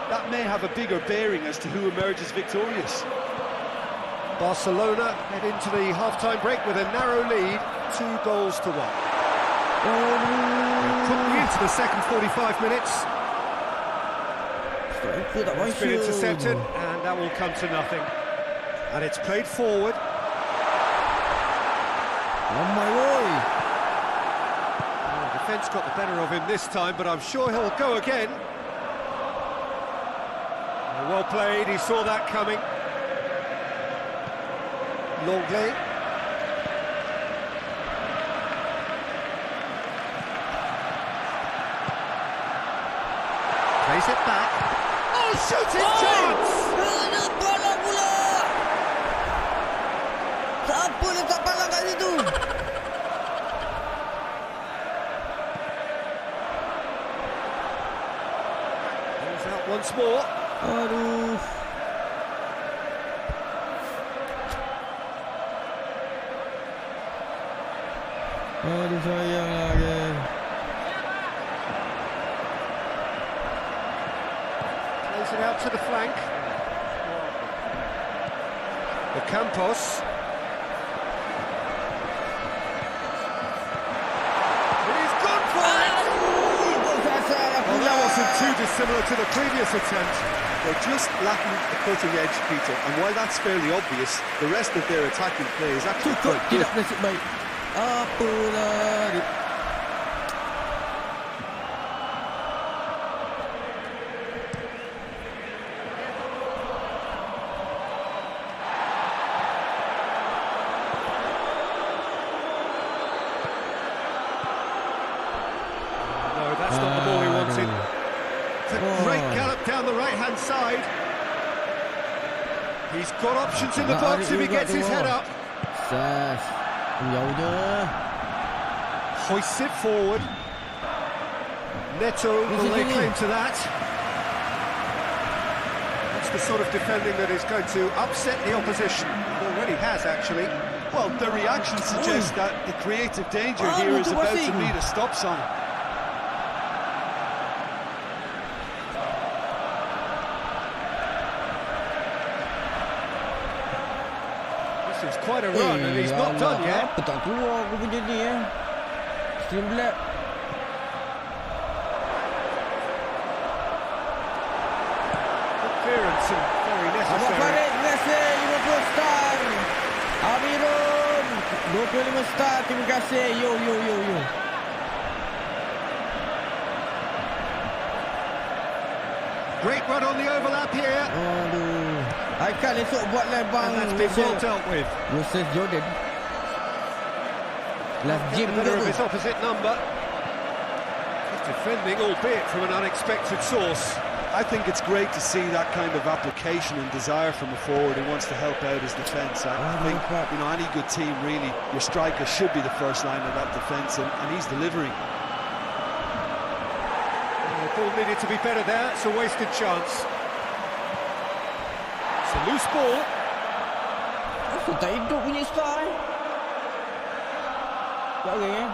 that may have a bigger bearing as to who emerges victorious. Barcelona head into the half-time break with a narrow lead, 2 goals to 1. Quickly into the second 45 minutes. It's been intercepted, and that will come to nothing. And it's played forward. On my way. The defence got the better of him this time, but I'm sure he'll go again. Well played, he saw that coming. Longley. Plays it back. Oh, shooting chance! Bola pula. Siapa letak palang kat situ? Goes out once more. Aduh. Aduh sayang lagi. Plays it out to the flank. Ocampos. He's gone for it! Well, that wasn't too dissimilar to the previous attempt. They're just lacking the cutting edge, Peter, and while that's fairly obvious, the rest of their attacking play is actually Cukup quite good. tidak nasib baik. Apalah. No, that's not the ball he wanted. It's a great gallop down the right-hand side. He's got options in the box if he gets his head up. Sas. Jauhnya. Hoists it forward. Neto will lay claim to that. That's the sort of defending that is going to upset the opposition. It already has, actually. Well, the reaction suggests that the creative danger here is about to meet a stop sign. This is quite a run, and he's not done yet. Apa tak keluar aku punya ni Stream black. Clearance and very Abang necessary. Farid, terima kasih 50 star. Amirul 25 star, terima kasih. Yo. Great run on the overlap here. Aduh. Haikal esok buat live bang. And that's been well dealt with. Versus Jordan. Last Get game the better of tu. his opposite number. He's defending, albeit from an unexpected source. I think it's great to see that kind of application and desire from a forward who wants to help out his defence. I think, you know, any good team, really, your striker should be the first line of that defence, and he's delivering. The ball needed to be better there. It's a wasted chance. It's a loose ball. Asal tak hidup punya star eh? Tak boleh eh?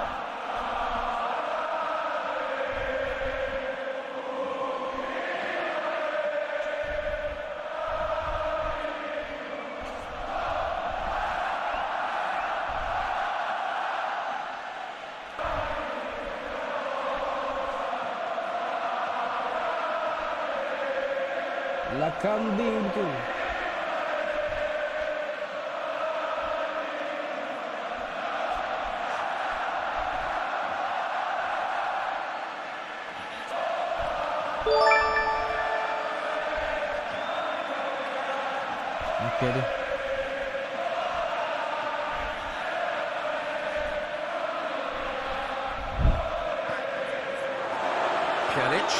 Lah kambing tu. Okey dah. Pjanic.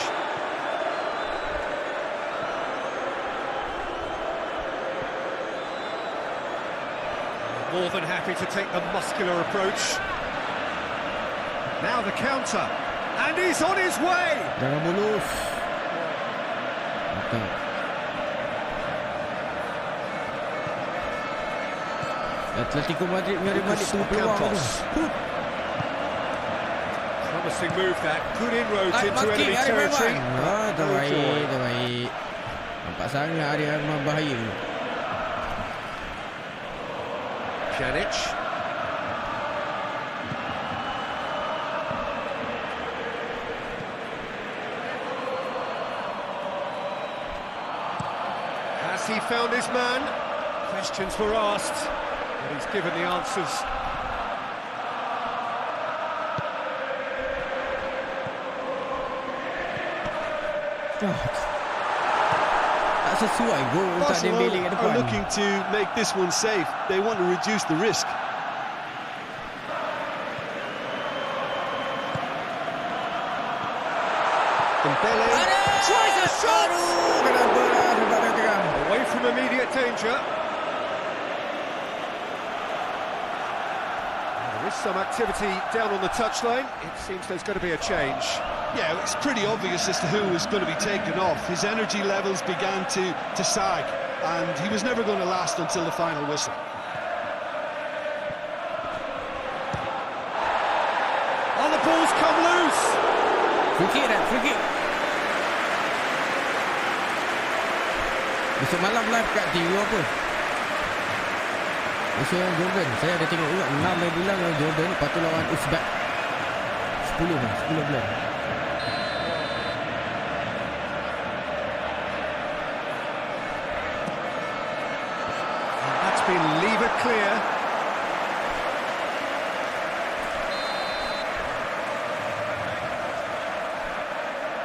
More than happy to take the muscular approach. Now the counter, and he's on his way. Jangan bulus. Okay. Atletico Madrid nyari balik tu peluang tu. Promising move that. Good inroads into enemy territory. Dah baik. Nampak sangat dia memang bahaya. Pjanic. Has he found his man? Questions were asked, and he's given the answers. Tak sesuai gol tak ada Dembele kat depan. Are looking to make this one safe. They want to reduce the risk. Dembele tries a shot. Away from immediate danger. There is some activity down on the touchline. It seems there's going to be a change. Yeah, it's pretty obvious as to who was going to be taken off. His energy levels began to sag, and he was never going to last until the final whistle. Oh, the ball's come loose! Free kick. Besok malam live kat TV apa? Besok yang Jordan, saya ada tengok juga 6 bulan lawan Jordan, lepas tu lawan Uzbek 10 bulan. Been lever clear.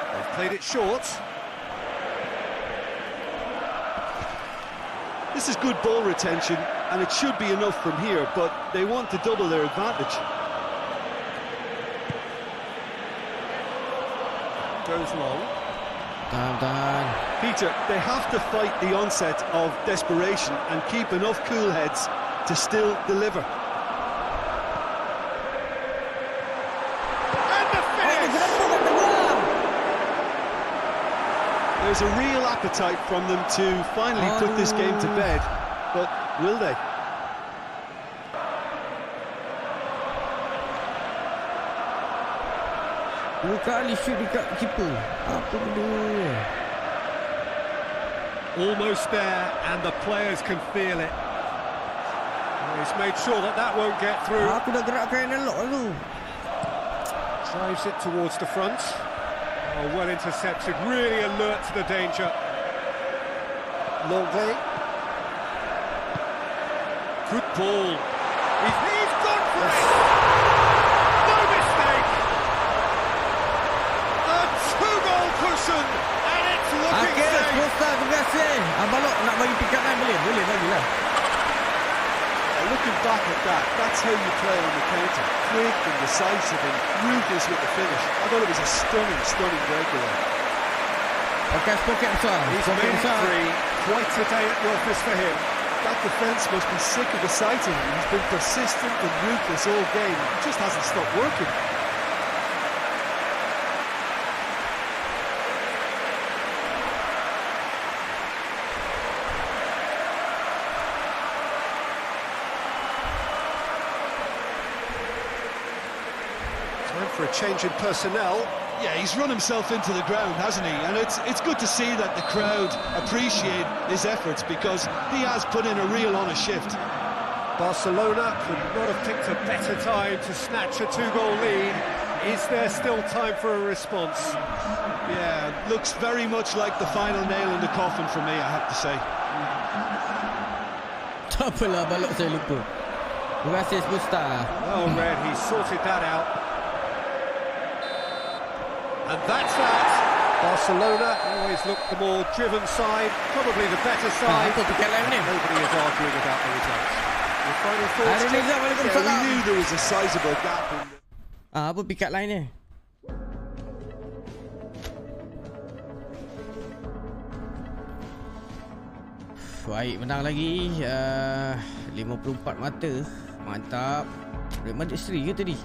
They've played it short. This is good ball retention, and it should be enough from here, but they want to double their advantage. Goes long. Tahan. Peter, they have to fight the onset of desperation and keep enough cool heads to still deliver. And the finish! There's a real appetite from them to finally put this game to bed, but will they? Dua kali shoot dekat keeper. Apa benda? Almost there, and the players can feel it. He's made sure that won't get through. Aku dah gerakkan elok tu. Drives it towards the front. Oh, well intercepted, really alert to the danger. Longley. Good ball. He's gone for it! No mistake! A two-goal cushion, and it's looking Okey, safe. Costa, terima kasih. Abalok nak bagi pick up kan? Boleh bagilah. Looking back at that, that's how you play on the counter. Quick and decisive and ruthless with the finish. I thought it was a stunning breakaway. Pakai poket besar. He's Poket made besar. 3. Quite a day at the office for him. That defence must be sick of the sight of him. He's been persistent and ruthless all game. It just hasn't stopped working. Time for a change in personnel. Yeah, he's run himself into the ground, hasn't he? And it's good to see that the crowd appreciate his efforts, because he has put in a real honest shift. Barcelona could not have picked a better time to snatch a 2-goal lead. Is there still time for a response? Yeah, looks very much like the final nail in the coffin for me, I have to say. Tak apalah, balok saya lupa. Terima kasih Superstar. Well read, he sorted that out. And that's that. Barcelona always look the more driven side, probably the better side. Apa pikat lain ni? Nobody is arguing about the results. Your final thoughts? Arif, Jeff? Waalaikumsalam. Yeah, we knew there was a sizable gap in Apa pikat lain ni? Baik, menang lagi. 54 mata. Mantap. Real Madrid seri ke tadi?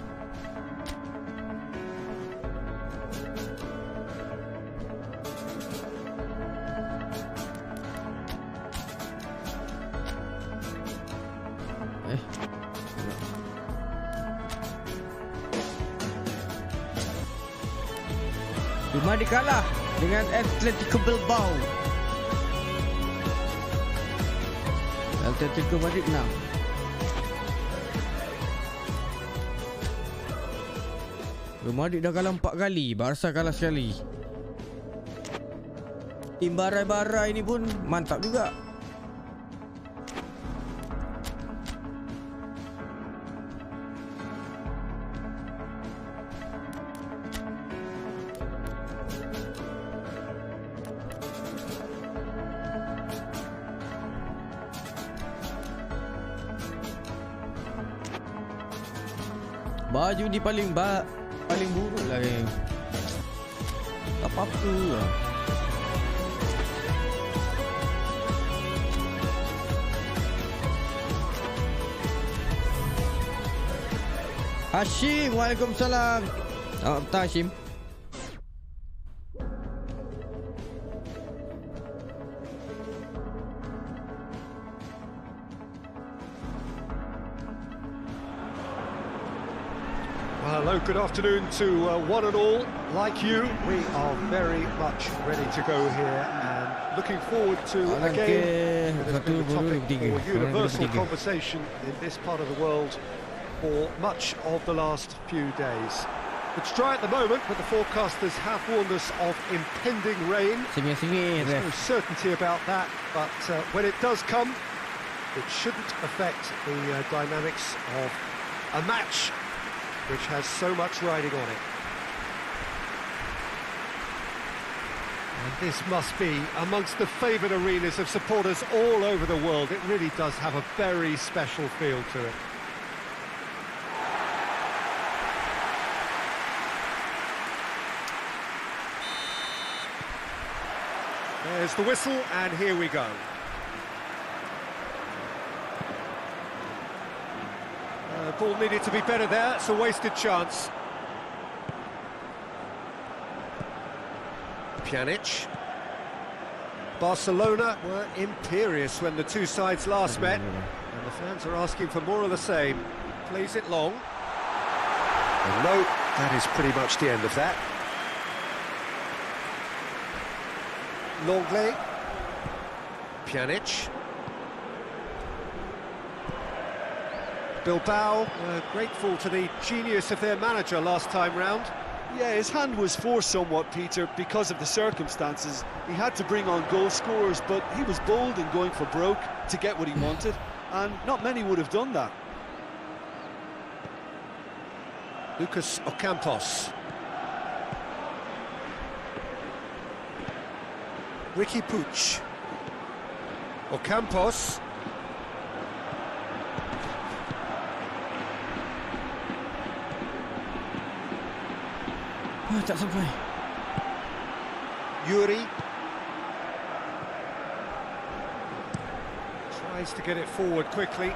Real Madrid kalah dengan Atletico Bilbao. Atletico Madrid menang. Real Madrid dah kalah 4 kali, Barca kalah sekali. Tim barai-barai ni pun mantap juga. Baju ni paling buruk lah kan. Tak apa-apa lah. Hashim, Waalaikumsalam. Selamat petang Hashim. Hello, good afternoon to one and all. Like you, we are very much ready to go here and looking forward to a game that has been the topic for universal conversation in this part of the world for much of the last few days. It's dry at the moment, but the forecasters have warned us of impending rain. There's no certainty about that, but when it does come, it shouldn't affect the dynamics of a match which has so much riding on it. And this must be amongst the favoured arenas of supporters all over the world. It really does have a very special feel to it. There's the whistle, and here we go. Ball needed to be better there. It's a wasted chance. Pjanic. Barcelona were imperious when the two sides last met, and the fans are asking for more of the same. Plays it long. And no, that is pretty much the end of that. Longley. Pjanic. Bilbao were grateful to the genius of their manager last time round. Yeah, his hand was forced somewhat, Peter, because of the circumstances. He had to bring on goal scorers, but he was bold in going for broke to get what he wanted, and not many would have done that. Lucas Ocampos. Ricky Puig. Ocampos. Tak sampai. Yuri. Tries to get it forward quickly.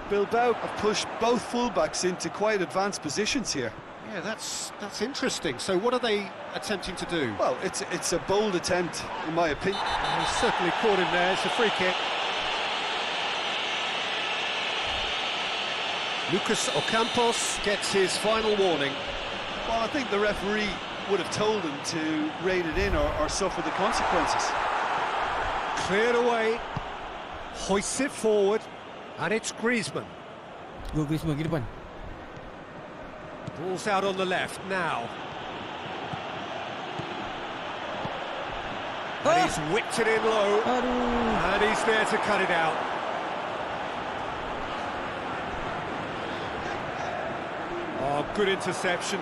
Bilbao have pushed both fullbacks into quite advanced positions here. Yeah, that's interesting. So what are they attempting to do? Well, it's a bold attempt, in my opinion. He's certainly caught him there. It's a free kick. Lucas Ocampos gets his final warning. Well, I think the referee would have told him to rein it in or suffer the consequences. Cleared away. Hoists it forward. And it's Griezmann. Go Griezmann ke depan. Ball's out on the left now. And he's whipped it in low. Aduh. And he's there to cut it out. Oh, good interception.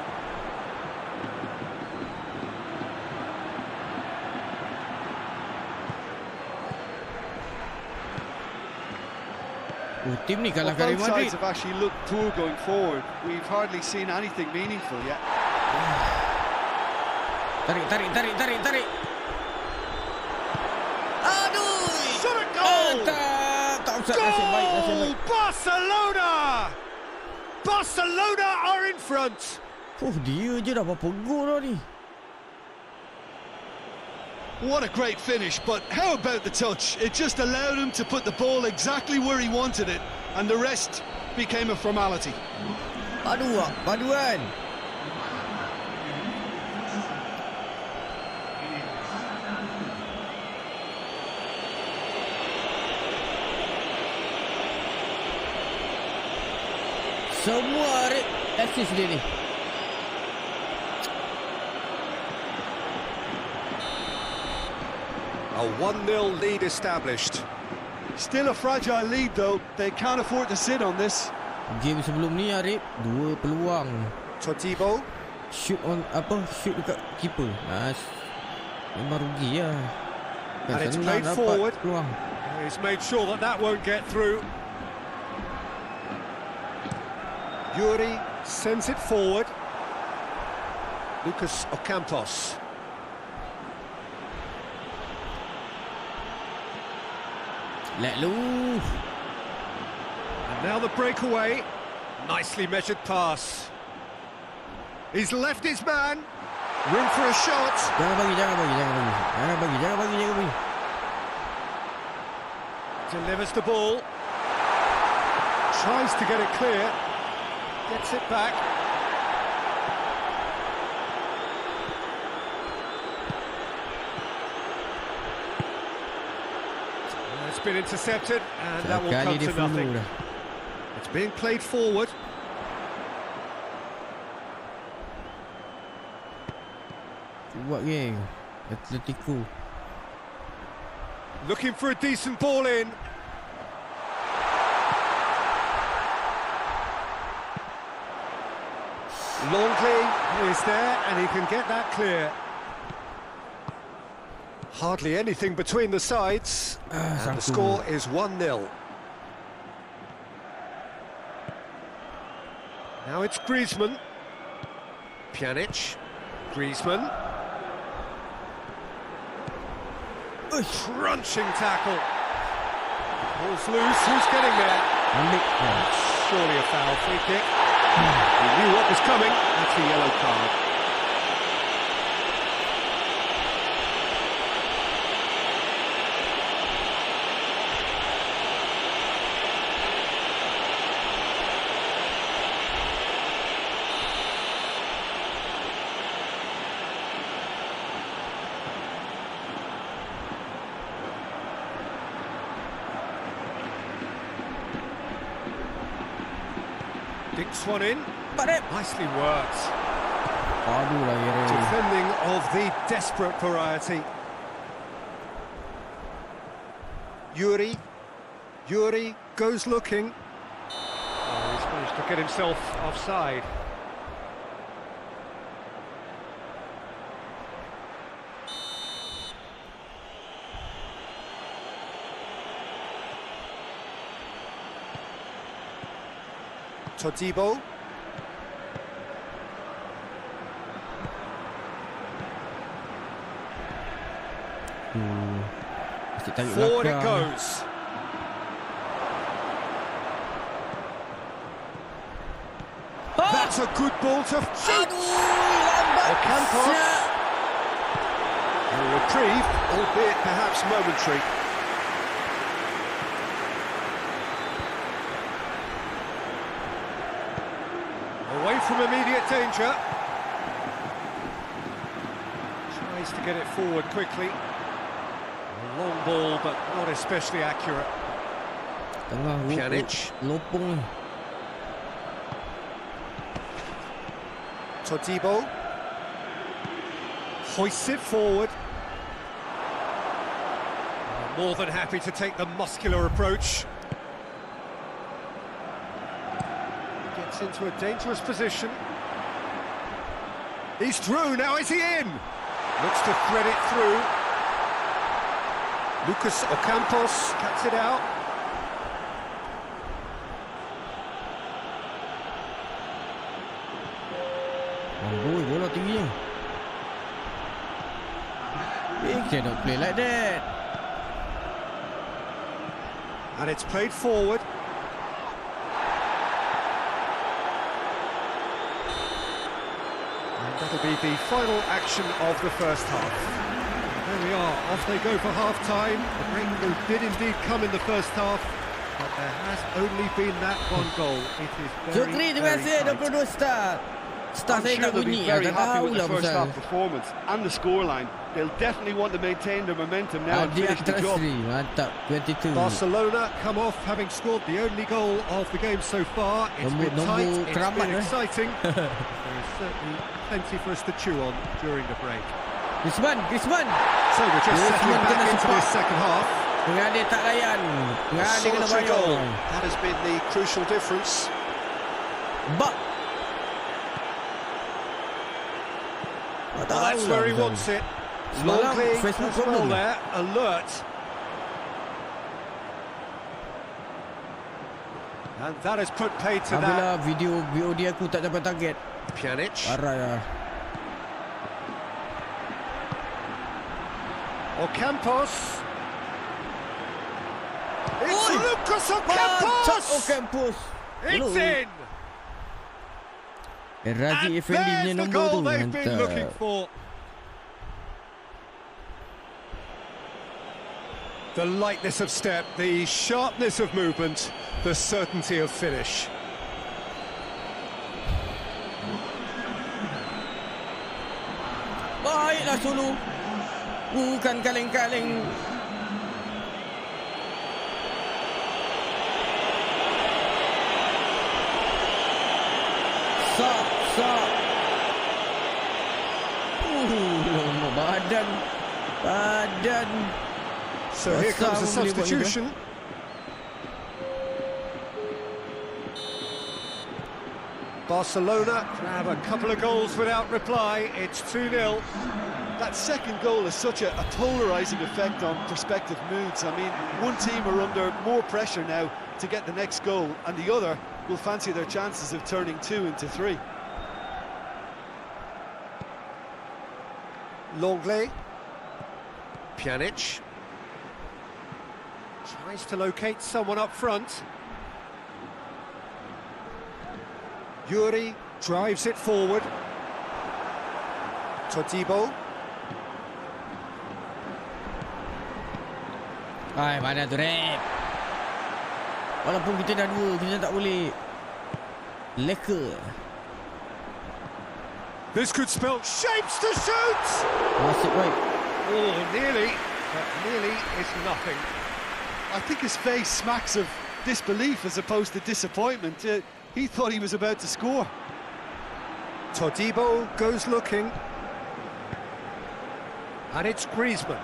Oh, tim ni kalah Well, kali both Madrid. sides have actually looked poor going forward. We've hardly seen anything meaningful yet. Tarik. Aduh. Shot a goal! Tak usah nasib baik. Goal! Barcelona! Barcelona are in front. Oh, dia je dah berapa gol dah ni. What a great finish, but how about the touch? It just allowed him to put the ball exactly where he wanted it, and the rest became a formality. Aduh, paduan. Semua assist dia ni. A 1-0 lead established. Still a fragile lead, though. They can't afford to sit on this. Game sebelum ni Arif, 2 peluang. Todibo. Shoot dekat keeper. Memang rugi lah. And it's Senang played dapat forward. peluang. He's made sure that won't get through. Yuri sends it forward. Lucas Ocampos. Let loose. And now the breakaway. Nicely measured pass. He's left his man. Room for a shot. Jangan bagi. Delivers the ball. Tries to get it clear. Gets it back. It's been intercepted, and that will come to nothing. It's being played forward. Buat geng Atletico. Looking for a decent ball in. Longley is there, and he can get that clear. Hardly anything between the sides, and the score is 1-0. Now it's Griezmann. Pjanic. Griezmann. Crunching tackle. Ball's loose. Who's getting there? Surely a foul. Free kick. He knew what was coming. That's a yellow card. Dinks one in. Nicely worked. Defending of the desperate variety. Yuri goes looking. Oh, he's managed to get himself offside. Todibo. Asyik tarik Forward it belakang. goes. That's a good ball to shoot. Ocampos. A reprieve, albeit perhaps momentary. Away from immediate danger. Tries to get it forward quickly. A long ball, but not especially accurate. Tengah Pjanic. lopong ni. Todibo hoists it forward. More than happy to take the muscular approach. Gets into a dangerous position. He's through, now is he in? Looks to thread it through. Lucas Ocampos cuts it out. Amboi, bola tinggi. You cannot play like that. And it's played forward. And that'll be the final action of the first half. There we are, off they go for half-time. The breakthrough did indeed come in the first half, but there has only been that one goal. It is very, Jokri, terima kasih. very tight. 22 star. Star I'm saya sure tak they'll bunyi. be very Tak happy tahu with lah the first pasal. half performance and the scoreline. They'll definitely want to maintain their momentum now and Adi finish the job. Atrasri. Mantap. 22. Barcelona come off having scored the only goal of the game so far. It's been Nombor tight, it's keramat, been eh? exciting. There is certainly plenty for us to chew on during the break. Griezmann. So we're just settling Griezmann back kena into sepak. this second half. Pengadil tak layan. Pengadil kena Solitary bayar. goal. That has been the crucial difference. Bak. Well, that's where he wants it. Semalam Longley Facebook as well problem. there, alert. And that has put paid to that. Apabila video VOD aku tak dapat target. Pjanic. Parah ya. Ocampos. It's Oi! Lucas Mantap Ocampos! Ocampos. It's in! Razi And Effendi punya there's the nombor goal tu. they've been looking Mantap. for. The lightness of step, the sharpness of movement, the certainty of finish. Baiklah Sulu. Bukan kaleng-kaleng. Sak. Badan. So here comes the substitution. Barcelona grab a couple of goals without reply. It's 2-0. That second goal has such a polarising effect on prospective moods. I mean, one team are under more pressure now to get the next goal, and the other will fancy their chances of turning 2 into 3. Longley. Pjanic. Tries to locate someone up front. Yuri drives it forward. Todibo. Hai, mana tu rep. Walaupun kita dah 2, kita tak boleh leka. This could spell shapes to shoot! Nasib baik. Oh, nearly. But nearly is nothing. I think his face smacks of disbelief as opposed to disappointment. He thought he was about to score. Todibo goes looking. And it's Griezmann.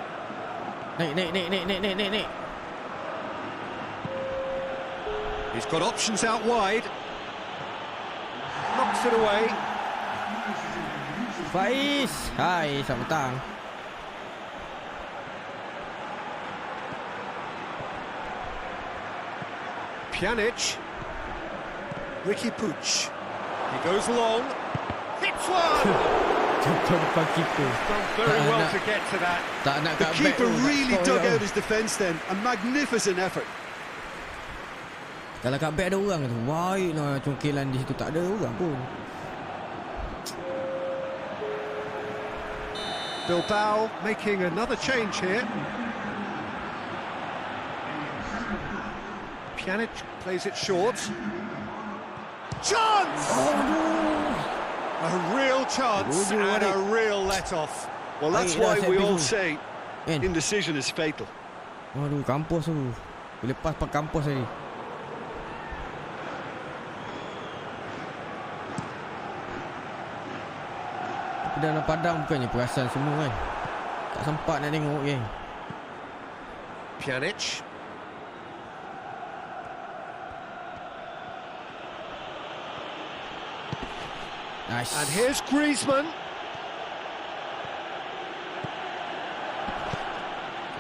Naik. He's got options out wide. Knocks it away. Faiz. Hai, selamat petang. Pjanic. Ricky Puig. He goes long. Hits one! Contoh depan keeper. Done very well to get to that. Tak nak The kat back keeper tu, really tak dug score out je. his defence then. A magnificent effort. Kalau kat back ada orang tu, baiklah congkelan di situ, tak ada orang pun. Bilbao making another change here. Pjanic plays it short. Chance! A real chance and a real let-off. Well, that's why we all say indecision is fatal. Aduh, kampus tu. Dia lepas pak kampus tadi. Tapi dalam padang bukannya perasan semua kan. Tak sempat nak tengok geng. Pjanic. Nice. And here's Griezmann.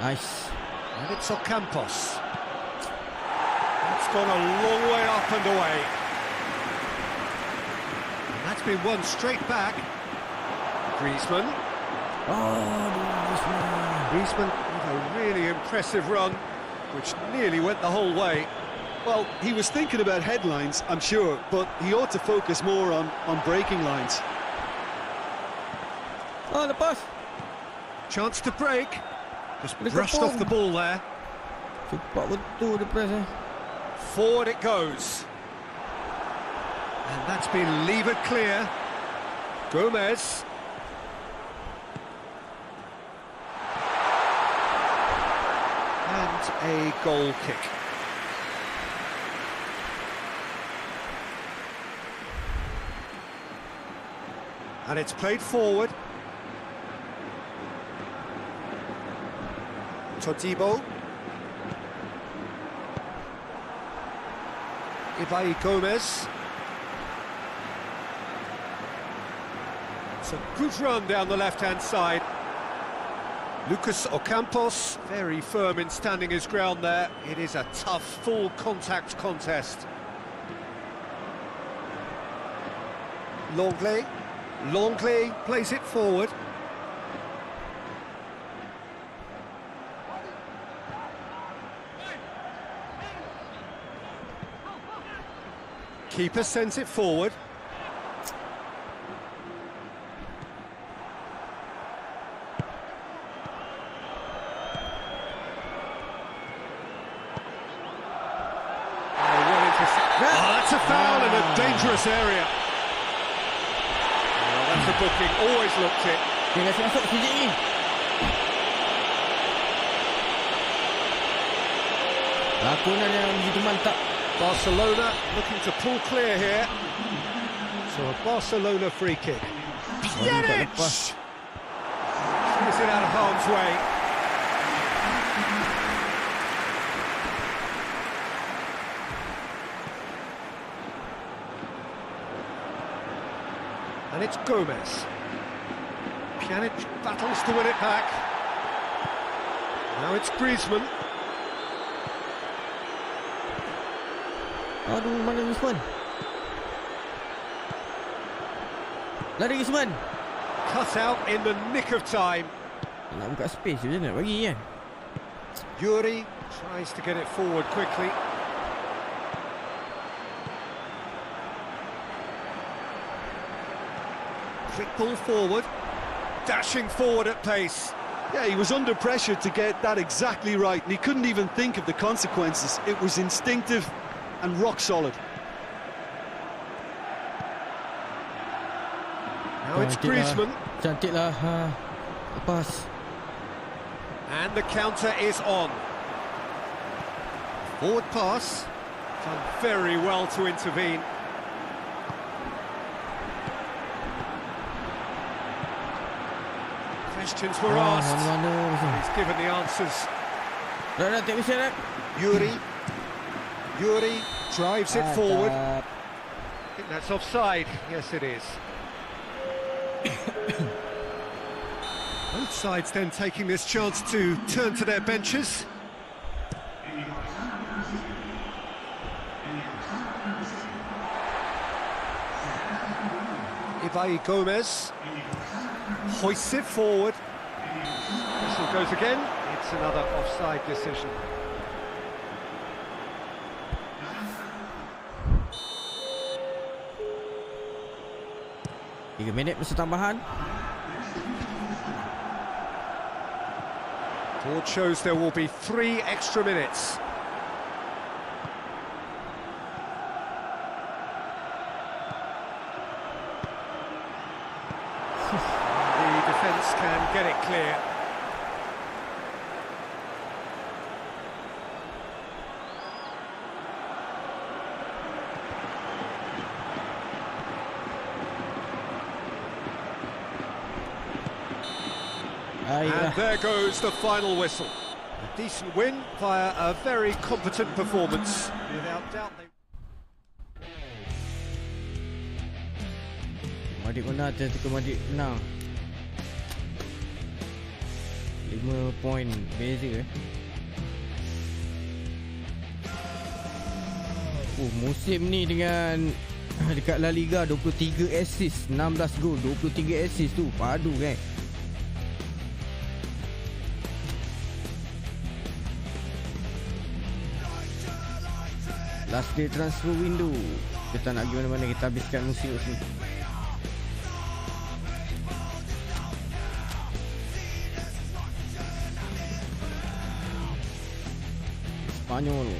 Nice. And it's Ocampos. That's gone a long way up and away. And that's been won straight back. Griezmann. Oh, Griezmann with a really impressive run, which nearly went the whole way. Well, he was thinking about headlines, I'm sure, but he ought to focus more on breaking lines. oh, lepas. Chance to break. Just Look at brushed the off the ball there. Cepat betul dia press eh. Forward it goes. And that's been levered clear. Gomez. And a goal kick. And it's played forward. Todibo. Ibai Gomez. It's a good run down the left-hand side. Lucas Ocampos, very firm in standing his ground there. It is a tough, full-contact contest. Longley. Longley plays it forward. Keeper sends it forward. That's a foul in a dangerous area. Well, that's a booking, always looked it. Dia kasi masuk sikit ni. Lakonan yang begitu mantap. Barcelona looking to pull clear here. So a Barcelona free kick. Pjanic! Clears it out of harm's way. And it's Gomez. Pjanic battles to win it back. Now it's Griezmann. Aduh, mana Griezmann? Lari Griezmann. Cut out in the nick of time. Nak buka space je nak bagi kan. Yuri tries to get it forward quickly. Quick ball forward. Dashing forward at pace. Yeah, he was under pressure to get that exactly right, and he couldn't even think of the consequences. It was instinctive and rock solid. Now it's Griezmann. Cantik lah. Lepas. And the counter is on. Forward pass. Done very well to intervene. Questions were asked. He's given the answers. Dah, tak bisa dah. Yuri drives it forward. I think that's offside. Yes, it is. Both sides then taking this chance to turn to their benches. Ibai Gomez. Hoists it forward. Whistle goes again. It's another offside decision. 3 minit masa tambahan. Board shows there will be 3 extra minutes. The defence can get it clear. And there goes the final whistle. A decent win via a very competent performance. Without doubt they... Madik menang, Atletico Madrid menang. 5 poin beza. Musim ni dengan dekat LALIGA 23 assist, 16 gol, 23 assist tu padu kan. Last day transfer window. Kita nak pergi mana-mana, kita habiskan musim ni. Spanyol.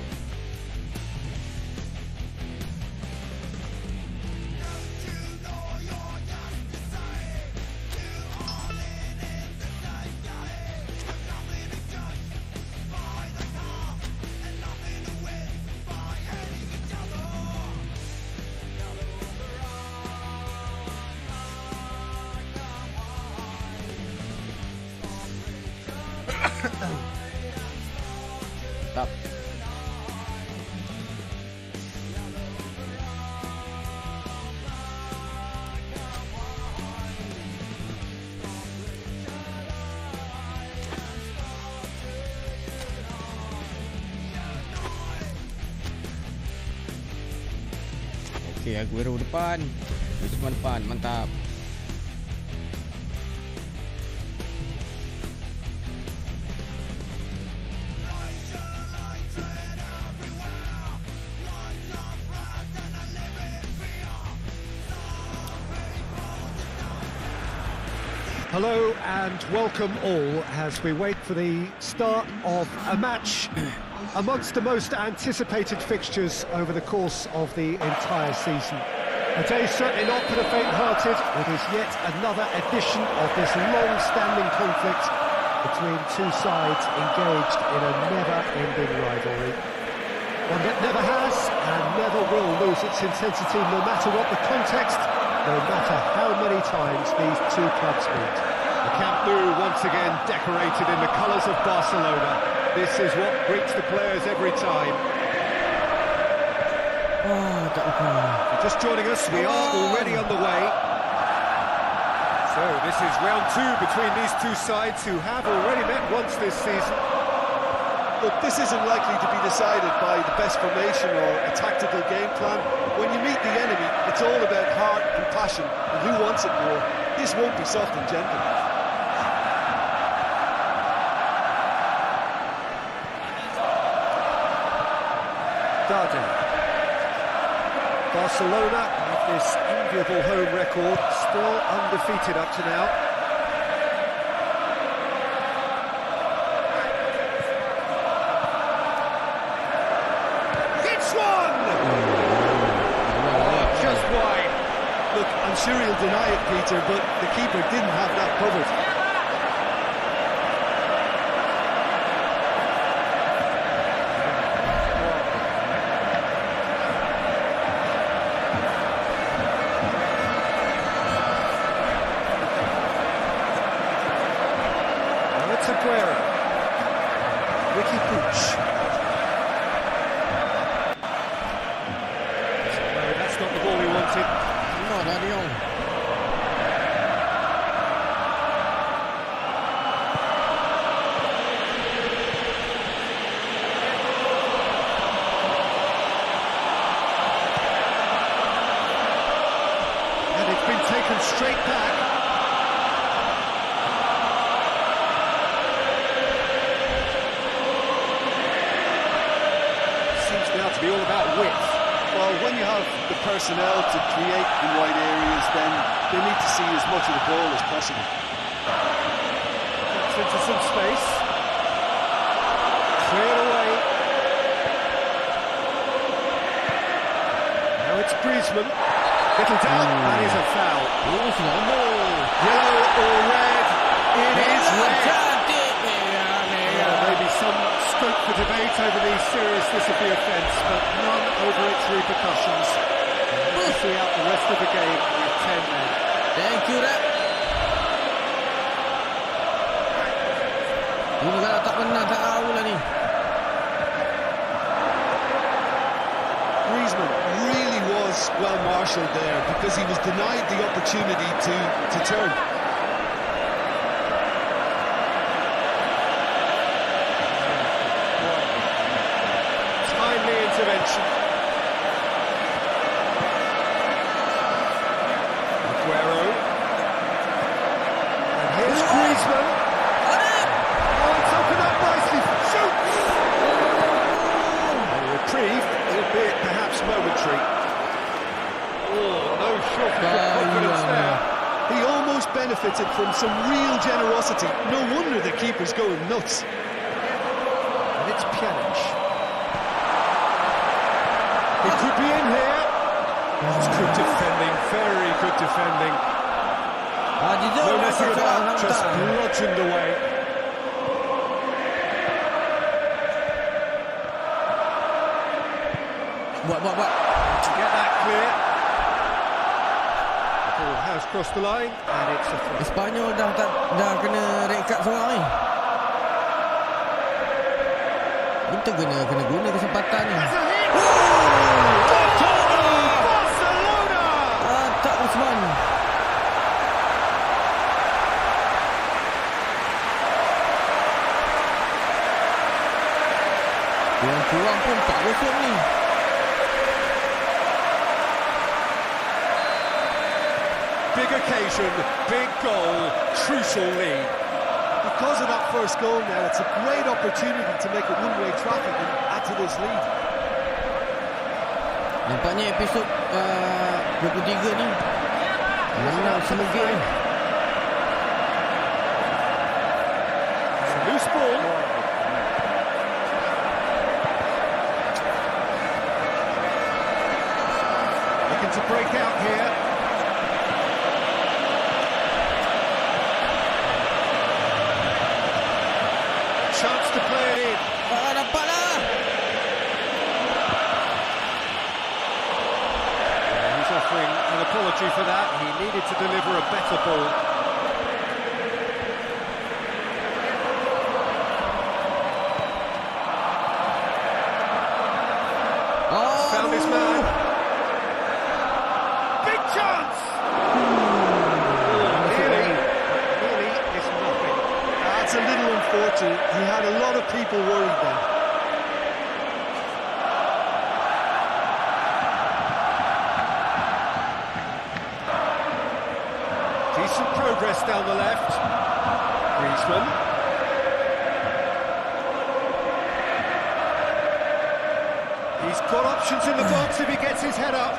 Stop. Okey, Aguero depan. Griezmann depan, mantap. Hello and welcome all as we wait for the start of a match amongst the most anticipated fixtures over the course of the entire season. A day certainly not for the faint-hearted. It is yet another edition of this long-standing conflict between two sides engaged in a never-ending rivalry. One that never has and never will lose its intensity no matter what the context, no matter how many times these two clubs meet. The Camp Nou once again decorated in the colours of Barcelona. This is what greets the players every time. If you're just joining us, we are already underway. So this is round 2 between these two sides who have already met once this season. Look, this isn't likely to be decided by the best formation or a tactical game plan. When you meet the enemy, it's all about heart and passion and who wants it more. This won't be soft and gentle. Dari. Barcelona have this enviable home record, still undefeated up to now. I'm sure he'll deny it, Peter, but the keeper didn't have that covered. Well, it's Aguero. Ricky Puig. No, that's not the ball he wanted. Larion. And it's been taken straight back. the personnel to create in wide areas, then they need to see as much of the ball as possible. Gets into some space. Cleared away. Now it's Griezmann. Little down. That is a foul. Yellow or red? It is red. Maybe some scope for debate over the seriousness of the offence, but none over its repercussions. We'll see out the rest of the game with 10 men. Thank you, Rap. Ini kalau tak benar tak tahu lah ni. Griezmann really was well marshalled there because he was denied the opportunity to turn. Timely intervention. Aguero. And here's Griezmann. Oh, it's opened up nicely. Shoots! A reprieve, albeit perhaps momentary. Oh, no shortage of confidence there. He almost benefited from some real generosity. No wonder the keeper's going nuts. And it's Pjanic. He could be in here. That's good defending, very good defending. No messing about, just bludgeoned away. Buat. To get that clear. The ball has crossed the line, and it's a throw. Espanyol dah kena red card seorang ni. Kita kena guna kesempatan ni. There's a hit! Barcelona! Tak Usman. Kurang pun 4-0 ni. Big occasion, big goal, crucial lead. Because of that first goal now, it's a great opportunity to make it one-way traffic and add to this lead. Nampaknya episod 23 ni menang semua game. It's a loose ball. Looking to break out here. Chance to play it in. Dapatlah. He's offering an apology for that. He needed to deliver a better ball. Found his man. Big chance! Nearly is nothing. That's a little unfortunate. He had a lot of people worried then. Decent progress down the left. Griezmann. He's got options in the box if he gets his head up.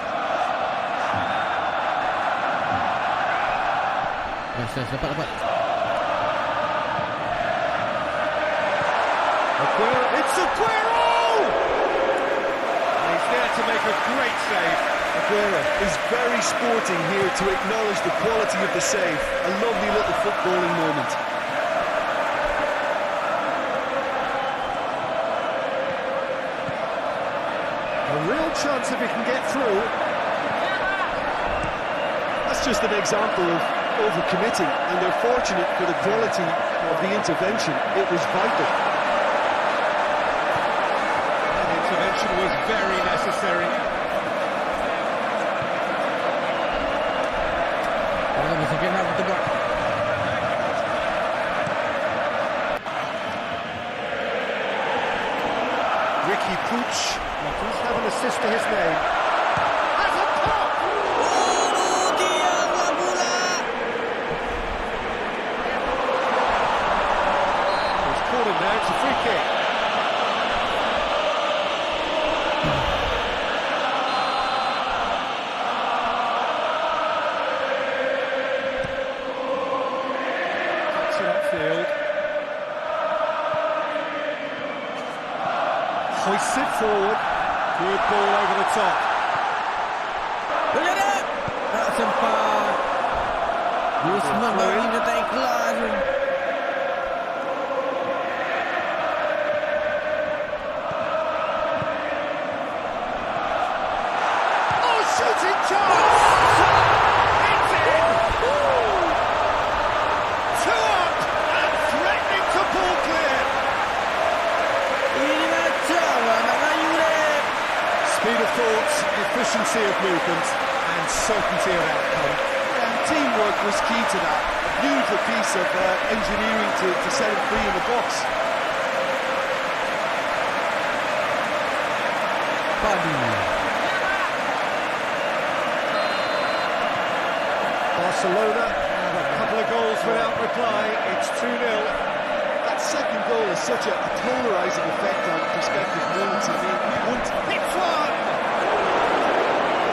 Yes, dapat. Aguero, it's Aguero! And he's there to make a great save. Aguero is very sporting here to acknowledge the quality of the save. A lovely little footballing moment. A real chance if he can get through. That's just an example of overcommitting, and they're fortunate for the quality of the intervention. It was vital. That intervention was very necessary. Bisa kena betul buat. Ricky Puig, does have an assist to his name. Has a pop! He's caught him there, it's a free kick. forward. Good ball over the top. Boleh tak sempat. Griezmann baru dia tak ikhlas. Oh, shooting chance! It's in! Two up and threatening to pull clear. Ini macam nak layu deh. Speed of thought, efficiency of movement, and certainty of outcome. And teamwork was key to that. A beautiful piece of engineering to set him free in the box. Padu. Barcelona have a couple of goals without reply. It's 2-0. That second goal has such a polarising effect on prospective moods. I mean, It's one!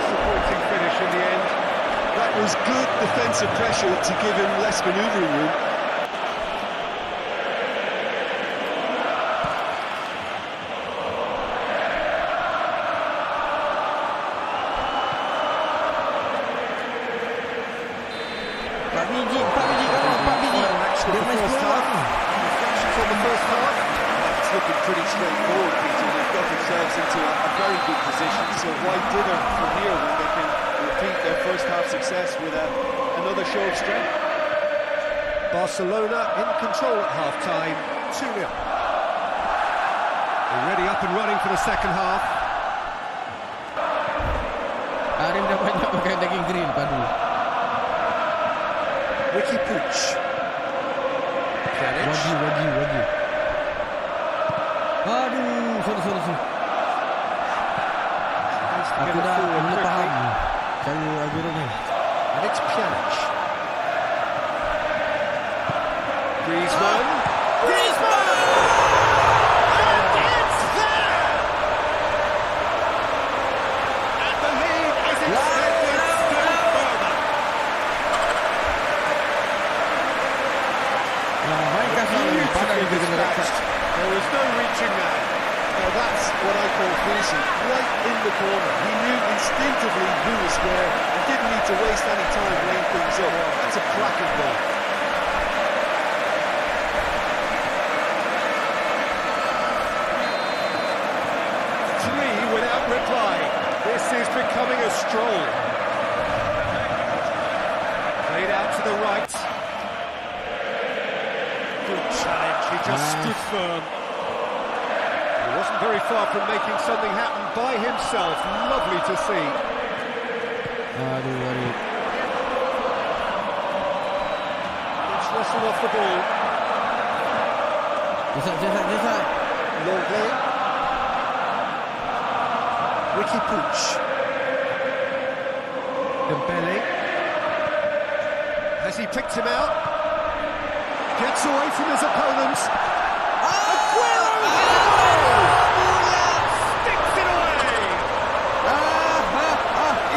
Disappointing finish in the end. that was good defensive pressure to give him less manoeuvring room. Empat biji kawan, 4 biji. Dia main seorang. Reflections on the first half. It's looking pretty straightforward, Peter. They've got themselves into a very good position, so why dither from here when they can repeat their first half success with another show of strength? Barcelona in control at half-time, 2-0. Already up and running for the second half. Arif dah banyak makan daging grill padu. Ricky Puig. Pjanic. Wagi. Aduh, sorry. Needs to Aku get it dah forward mula quickly. faham cara Agar ni. And it's Pjanic. Griezmann. And it's there! And the lead is extended still further. Mainkan selalu pada Beautifully kita kena dekat. dispatched. There was no reaching that. Now that's what I call finishing, right in the corner. He knew instinctively who was where and didn't need to waste any time laying things up. That's a cracking goal. Three without reply. This is becoming a stroll. Played out to the right. Good challenge, he just stood firm. He wasn't very far from making something happen by himself. Lovely to see. Aduh. Let's wrestle off the ball. Jasad. Longley. Ricky Puig. Dembele. Has he picked him out? Gets away from his opponents. Aguero! Sticks it away!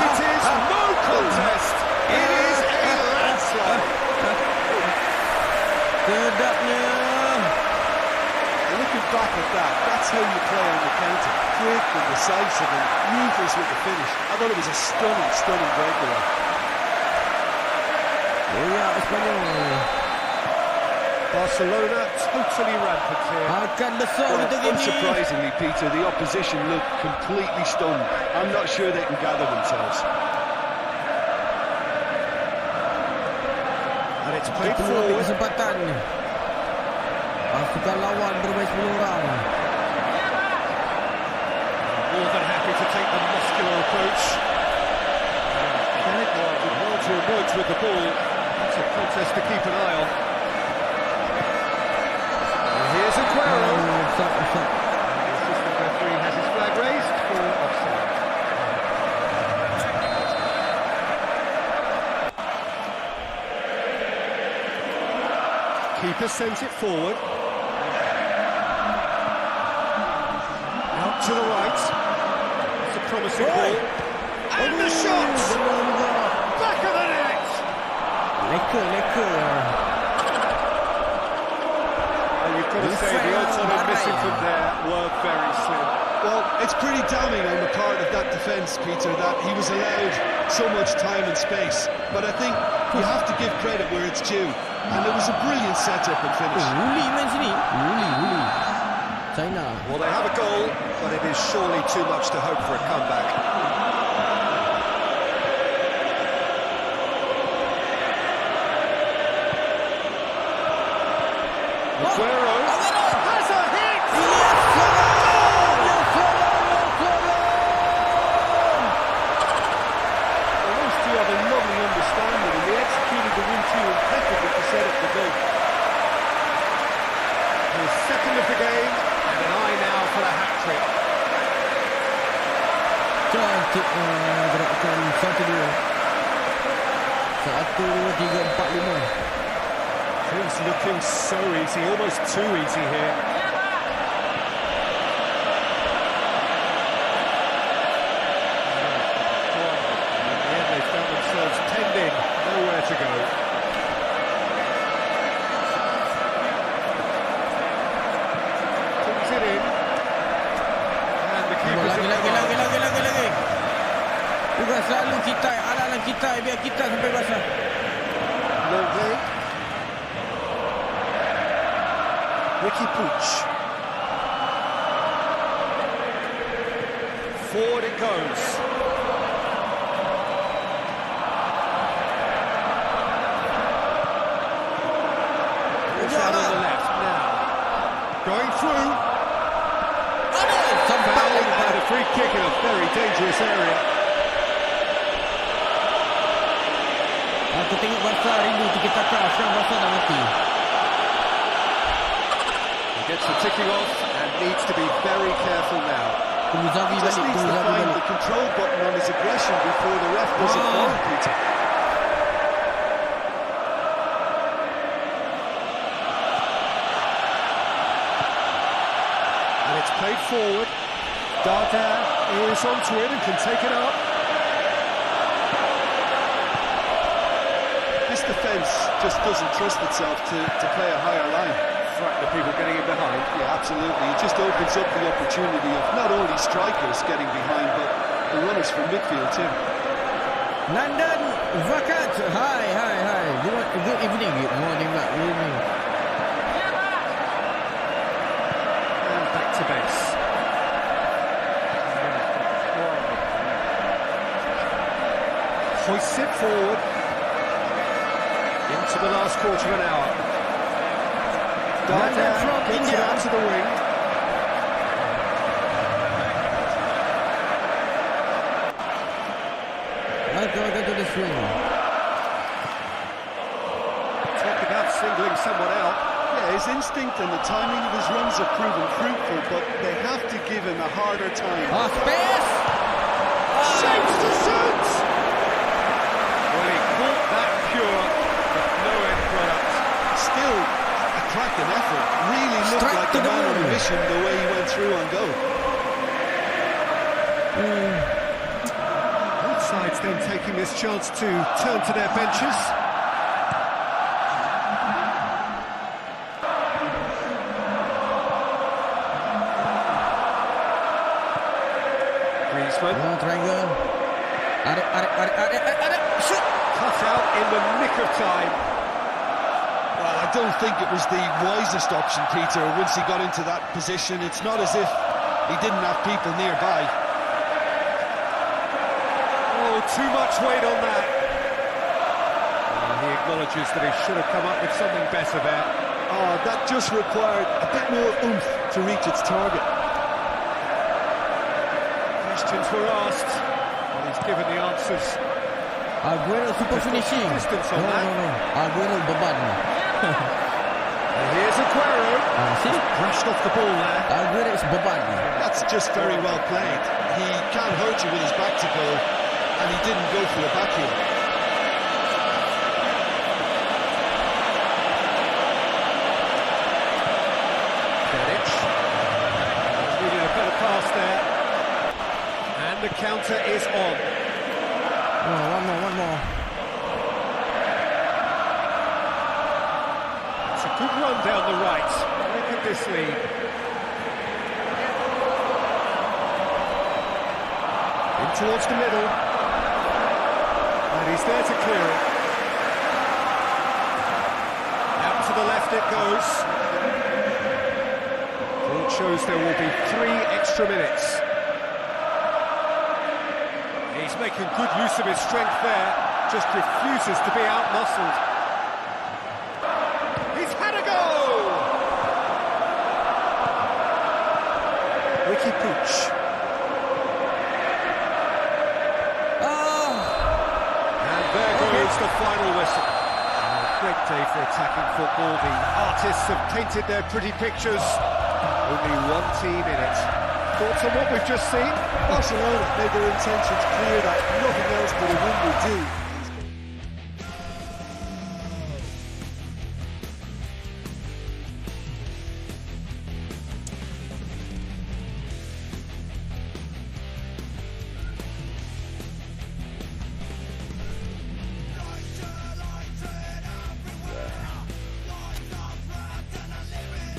It is no contest. It is a landslide. Sedapnya. Looking back at that, that's how you play on the counter. Quick and decisive and ruthless with the finish. I thought it was a stunning breakaway. Ya, Espanyol. Barcelona totally rampant here. Akan besar Well, untuk ini. unsurprisingly, Peter, the opposition looked completely stunned. I'm not sure they can gather themselves. And it's played Peluang ambil forward. kesempatan. Pasukan lawan bermain 10 orang. More than happy to take the muscular approach. Pjanic did well to emerge with the ball. That's a contest to keep an eye on. And here's Aguero. Usap. The assistant referee has his flag raised for offside. Keeper sends it forward. Out to the right. It's a promising ball. And the shot! Back of the net! Leka. Well, you've got to say the odds on him missing from there were very slim. Well, it's pretty damning on the part of that defence, Peter, that he was allowed so much time and space. But I think you have to give credit where it's due. And it was a brilliant setup and finish. Uli main sini. Uli. China. Well, they have a goal, but it is surely too much to hope for a comeback. Aguero has a hit! Well, those two have a lovely understanding, and they executed the routine impeccably to set up the goal. His second of the game, and an eye now for the hat-trick. Cantik gerakan 1-2. 1, 2, 3, 4, 5. Things looking so easy, almost too easy here. In the end, they found themselves penned in, nowhere to go. Puts it in. And the keeper's Lagi. Bukan selalu kita, ala-ala kita, biar kita sampai basah. Lovely. Ricky Puig. Forward it goes. It's out on the left now. Going through. Foul and a free kick in a very dangerous area. Aku tengok Barca rindu tiki-taka, sekarang Barca dah mati. Gets the ticking off and needs to be very careful now. He just needs to find the control button on his aggression before the ref does it for him, Peter. And it's played forward. Dari is onto it and can take it up. This defence just doesn't trust itself to play a higher line. Frighten the people getting in behind. Yeah, absolutely. It just opens up the opportunity of not only strikers getting behind, but the runners from midfield too. London Vakat. Hi. Good evening. Good morning. Good evening. And back to base. Hoists it forward. Into the last quarter of an hour. London from gets India. it out to the wing. Welcome to the swing. Talk about singling someone out. Yeah, his instinct and the timing of his runs have proven fruitful, but they have to give him a harder time. Space. Shapes to shoot! Well, he caught that pure, but no end product. Still a cracking effort. Really looked Strike like to a the man on a moon. mission the way he went through on goal. Both sides then taking this chance to turn to their benches. Griezmann. Triangle. Arif. Shoot. Cut out in the nick of time. Well, I don't think it was the wisest option, Peter, once he got into that position. It's not as if he didn't have people nearby. Oh, too much weight on that. He acknowledges that he should have come up with something better there. Oh, that just required a bit more oomph to reach its target. Questions were asked, and he's given the answers. Aguero super finishing. Distance on that. No. Aguero beban. And here's Aguero. See? Brushed off the ball there. Aguero is beban. That's just very well played. He can't hurt you with his back to goal, and he didn't go for the back heel. Needed a better pass there. And the counter is on. One more. It's a good run down the right. Look at this lead. towards the middle. And he's there to clear it. Out to the left it goes. It shows there will be 3 extra minutes. He's making good use of his strength there, just refuses to be out-muscled. He's had a go! Ricky Pooch. And there goes the final whistle. A great day for attacking football. The artists have painted their pretty pictures. Only one team in it. Thoughts on what we've just seen? Barcelona made their intentions clear that nothing else but a win would do.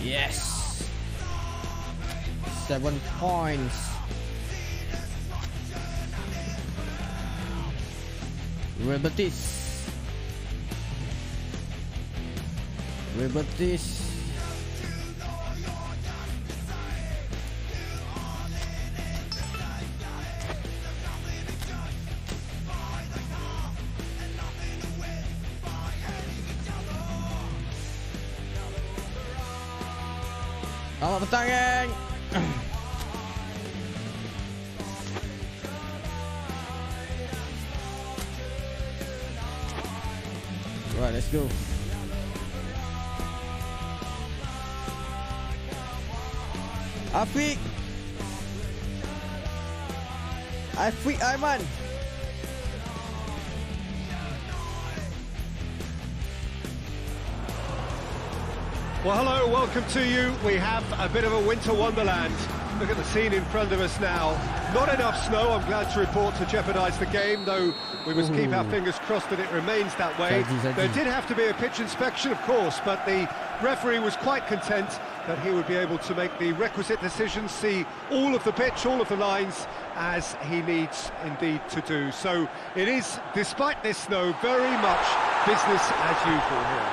Yes. 7 points. Real Betis. Selamat petang, geng. Right, let's go. Afiq AIMAN. Well, hello, welcome to you. We have a bit of a winter wonderland. Look at the scene in front of us now. Not enough snow, I'm glad to report, to jeopardise the game, though we must keep our fingers crossed that it remains that way. There did have to be a pitch inspection, of course, but the referee was quite content that he would be able to make the requisite decisions, see all of the pitch, all of the lines, as he needs indeed to do. So it is, despite this snow, very much business as usual here.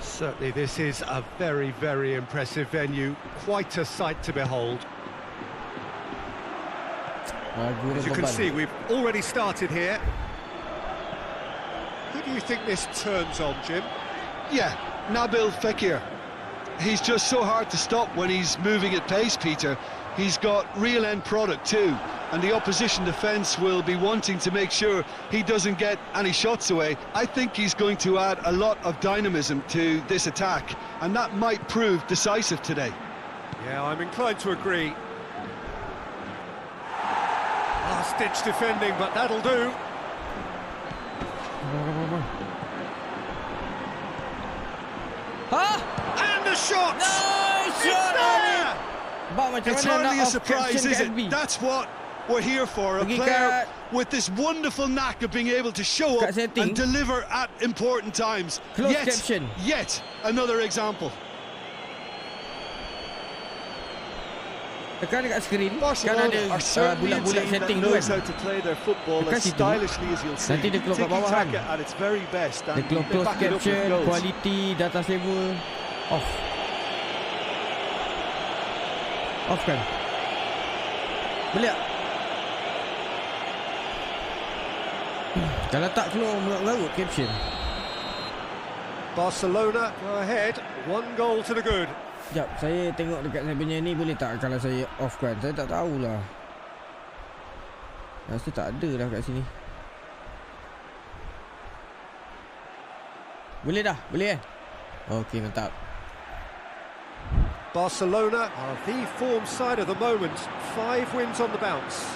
Certainly this is a very, very impressive venue, quite a sight to behold. As you can see, we've already started here. Who do you think this turns on, Jim? Yeah, Nabil Fekir. He's just so hard to stop when he's moving at pace, Peter. He's got real end product too, and the opposition defence will be wanting to make sure he doesn't get any shots away. I think he's going to add a lot of dynamism to this attack, and that might prove decisive today. Yeah, I'm inclined to agree. Last-ditch defending, but that'll do. And a shot! Nice shot! There! It's hardly a surprise, is it? That's what we're here for. A player with this wonderful knack of being able to show up and deliver at important times. Yet another example. Tekan dekat skrin kan Barcelona ada are certainly a bulat-bulat team that setting tu knows kan. how to play their football as stylishly as you'll see. Nanti dia keluar kat bawah kan. Tiki-taka at its very best, and Dia keluar they close back it up with caption, goals. quality, data level off. Off kan. Boleh tak? Kalau tak keluar mengarut caption. Barcelona go ahead, 1 goal to the good. Sekejap, saya tengok dekat saya punya ni, boleh tak kalau saya off kan? Saya tak tahulah. Rasa tak ada lah kat sini. Boleh dah? Boleh eh? Okey, mantap. Barcelona are the form side of the moment. 5 wins on the bounce.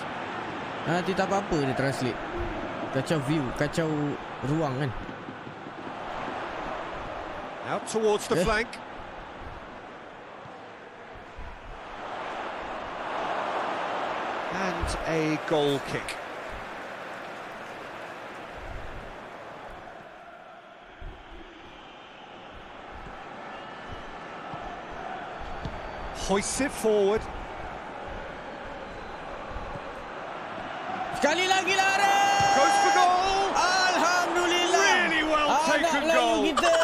Nanti tak apa-apa dia translate. Kacau view, kacau ruang kan. Out towards the flank. And a goal kick. Hoists it forward. Sekali lagi lari. Goes for goal. Alhamdulillah. Really well taken Melayu goal. kita.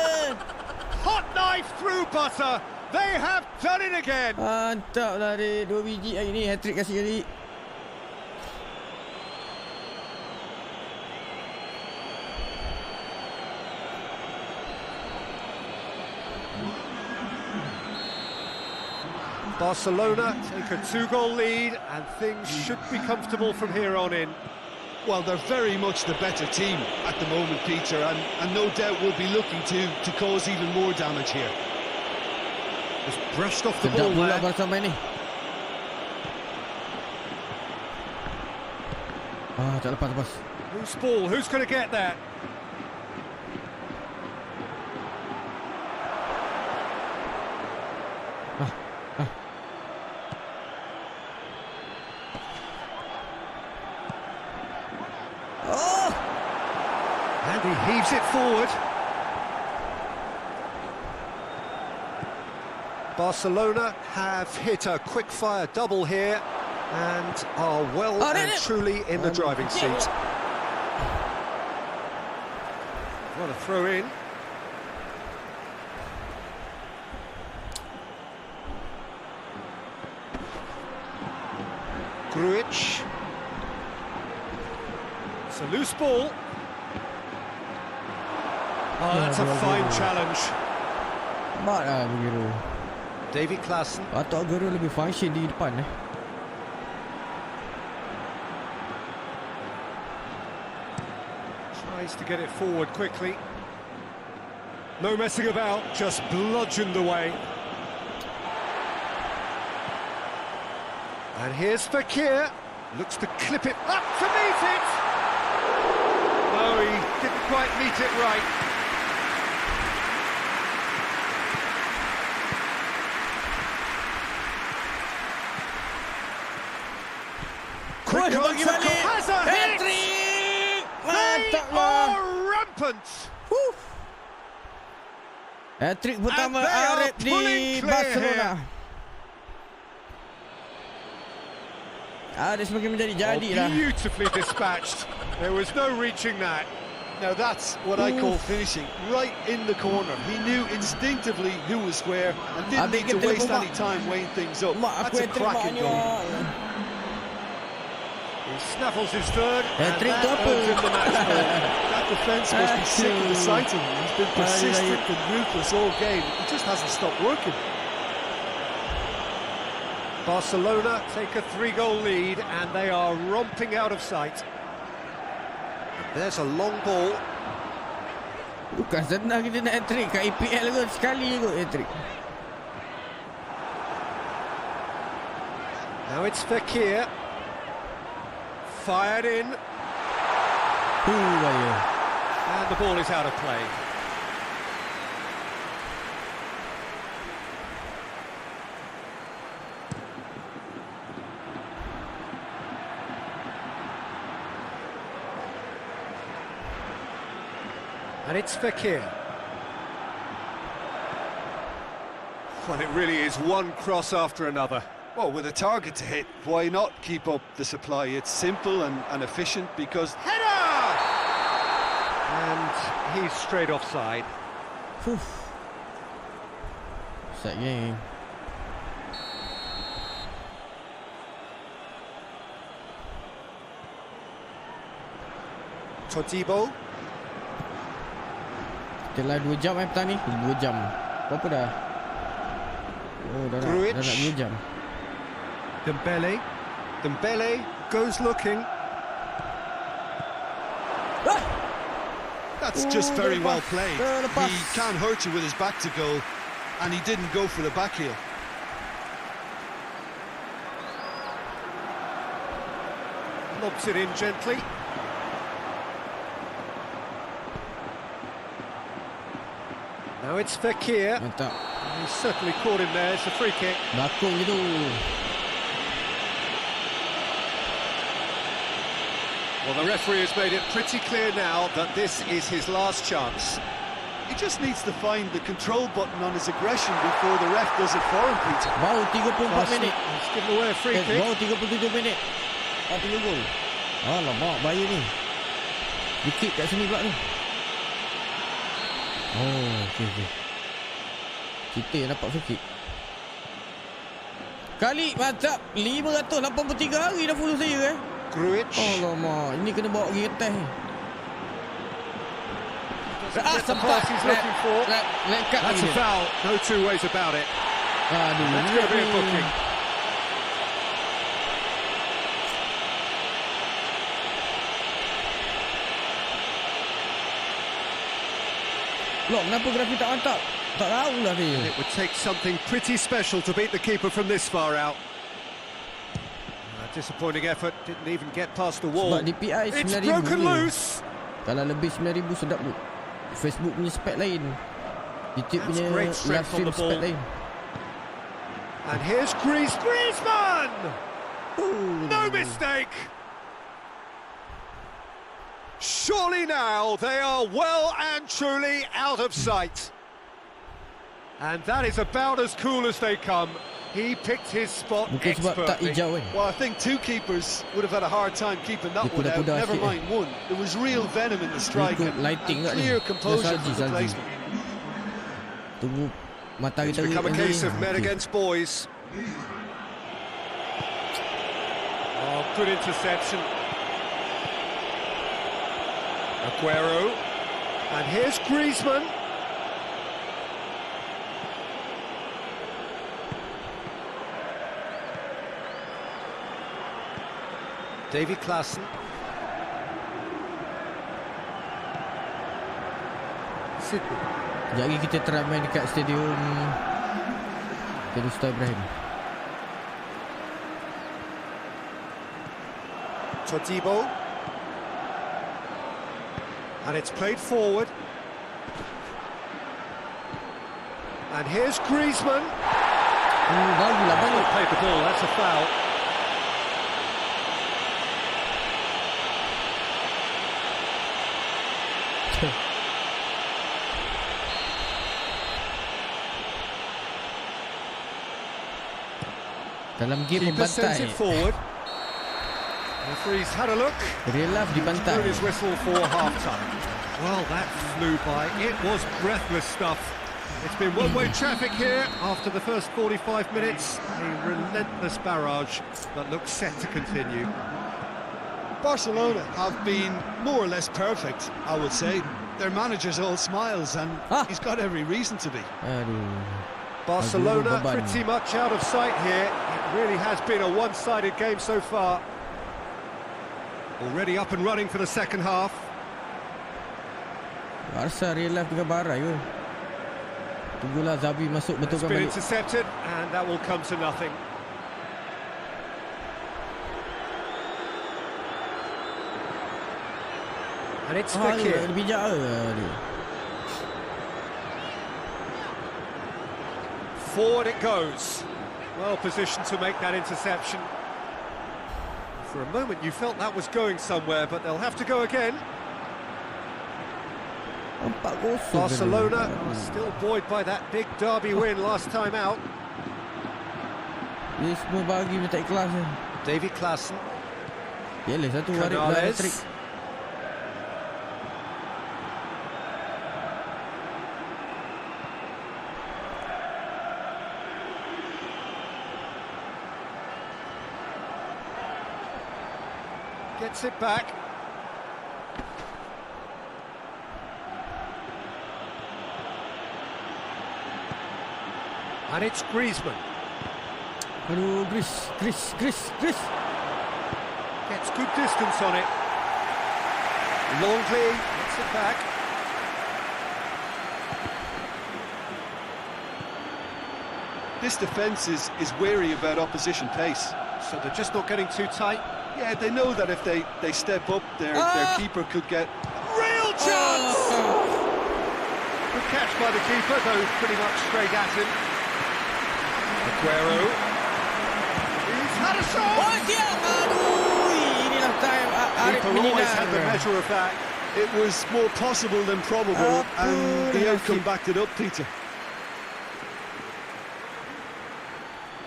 Hot knife through butter. They have done it again. Mantap lari. 2 biji hari ni. Hat-trick kasih kali. Barcelona take a 2-goal lead and things should be comfortable from here on in. Well, they're very much the better team at the moment, Peter, and no doubt will be looking to cause even more damage here. Just brushed off the Sedap ball pula there. Barca main ni. Tak lepas. Whose ball? Who's going to get that? And he heaves it forward. Barcelona have hit a quick-fire double here and are well and truly in the driving seat. What a throw in. Grujic. It's a loose ball. Oh, that's a fine challenge. Mat lah begitu. David Klaassen. Patut Agar lebih function di depan Tries to get it forward quickly. No messing about, just bludgeoned away. And here's Fekir. Looks to clip it up to meet it. No, he didn't quite meet it right. Quick contact, has a hit! Hat-trick. They Mantap lah. are rampant! Hat-trick pertama And they are ARIF di pulling clear Barcelona. here. ARIF semakin menjadi jadi lah. Beautifully dispatched. There was no reaching that. Now that's what I call finishing, right in the corner. He knew instinctively who was where and didn't need to waste any time weighing things up. That's a cracking goal. He snaffles his third, and Hat-trick that double. earns him the match ball. That defence must be sick of the sight of him. He's been persistent and ruthless all game. He just hasn't stopped working. Barcelona take a 3-goal lead, and they are romping out of sight. There's a long ball. Bukan senang kita nak hat-trick kat EPL kot. Sekali kot hat-trick. Now it's Fekir. Fired in, Bahaya. and the ball is out of play. And it's Fekir. Well, it really is one cross after another. Well, with a target to hit, why not keep up the supply? It's simple and efficient because... Header! And he's straight offside. Sad game. Todibo. Setelah 2 jam petang ni. 2 jam. Berapa dah? Oh, dah nak 2 jam. Dembele goes looking. That's just very well played. He can't hurt you with his back to goal, and he didn't go for the back heel. Lobs it in gently. Now it's Fekir. Mantap. He's certainly caught him there. It's a free kick. Bakung gitu. Well, the referee has made it pretty clear now that this is his last chance. He just needs to find the control button on his aggression before the ref does it for him, Peter. Baru 34 minit. He's given away a free kick. Baru 37 minit. 40 gol. Alamak, bahaya ni. Dikit kat sini pula tu. Oh, okey. Kita yang dapat free kick. Kali mantap. 583 hari dah follow saya Grujic. Alamak, ini kena bawa pergi atas ni. Get the pass he's looking for. That's a foul. No two ways about it. Aduh, That's going to be a booking. Loh, kenapa grafik tak mantap? Tak tahulah dia. It would take something pretty special to beat the keeper from this far out. Disappointing effort, didn't even get past the wall. Sebab DPI 9,000 It's broken je. loose. Kalau lebih 9,000 sedap tu. Facebook punya spek lain. YouTube punya great live strength stream on the ball. spek lain. And here's Griezmann! No mistake! Surely now they are well and truly out of sight. And that is about as cool as they come. He picked his spot Mungkin sebab tak expertly. hijau kan. Well, I think two keepers would have had a hard time keeping that Dia one out. kuda-kuda Never sikit, mind one. There was real venom in the strike Ikut and lighting kat ni. clear composure Salji, from the salji. placement. Tunggu matahari It's terik become a nanti. case of men Okey. against boys. Oh, good interception. Aguero. And here's Griezmann. Davy Klaassen. Sydney. Sekejap lagi kita try main dekat stadium Sultan Ibrahim. Todibo. And it's played forward. And here's Griezmann. Bagulah balik. Played the ball, that's a foul. Dalam game Keeper sends membantai. it forward. Referee's had a look. Real life dibantai. Blew his whistle for half-time. Well, that flew by. It was breathless stuff. It's been one-way traffic here after the first 45 minutes. A relentless barrage that looks set to continue. Barcelona have been more or less perfect, I would say. Their manager's all smiles, and he's got every reason to be. Aduh. Barcelona beban. pretty much out of sight here. It really has been a one-sided game so far. Already up and running for the second half. Rasa real life dengan Barai ke? Tunggulah Zabi masuk It's betulkan been balik. intercepted, and that will come to nothing. And it's Fekir. Dia bijak ke dia? Forward it goes. Well positioned to make that interception. For a moment you felt that was going somewhere, but they'll have to go again. 4-0 Barcelona still buoyed by that big derby win last time out. Dia semua bagi dia tak ikhlas je. Davy Klaassen. Yalah satu Arif dah hat-trick. Gets it back. And it's Griezmann. Aduh, Gris. Gets good distance on it. Longley gets it back. This defence is wary about opposition pace. So they're just not getting too tight. Yeah, they know that if they step up, their keeper could get... Real chance! Good catch by the keeper, though pretty much straight at him. Aguero. He's had a shot! Oh, dia! Aduh, inilah time Arif Keeper always had the menyinar. measure of that. It was more possible than probable, and the outcome backed it up, Peter.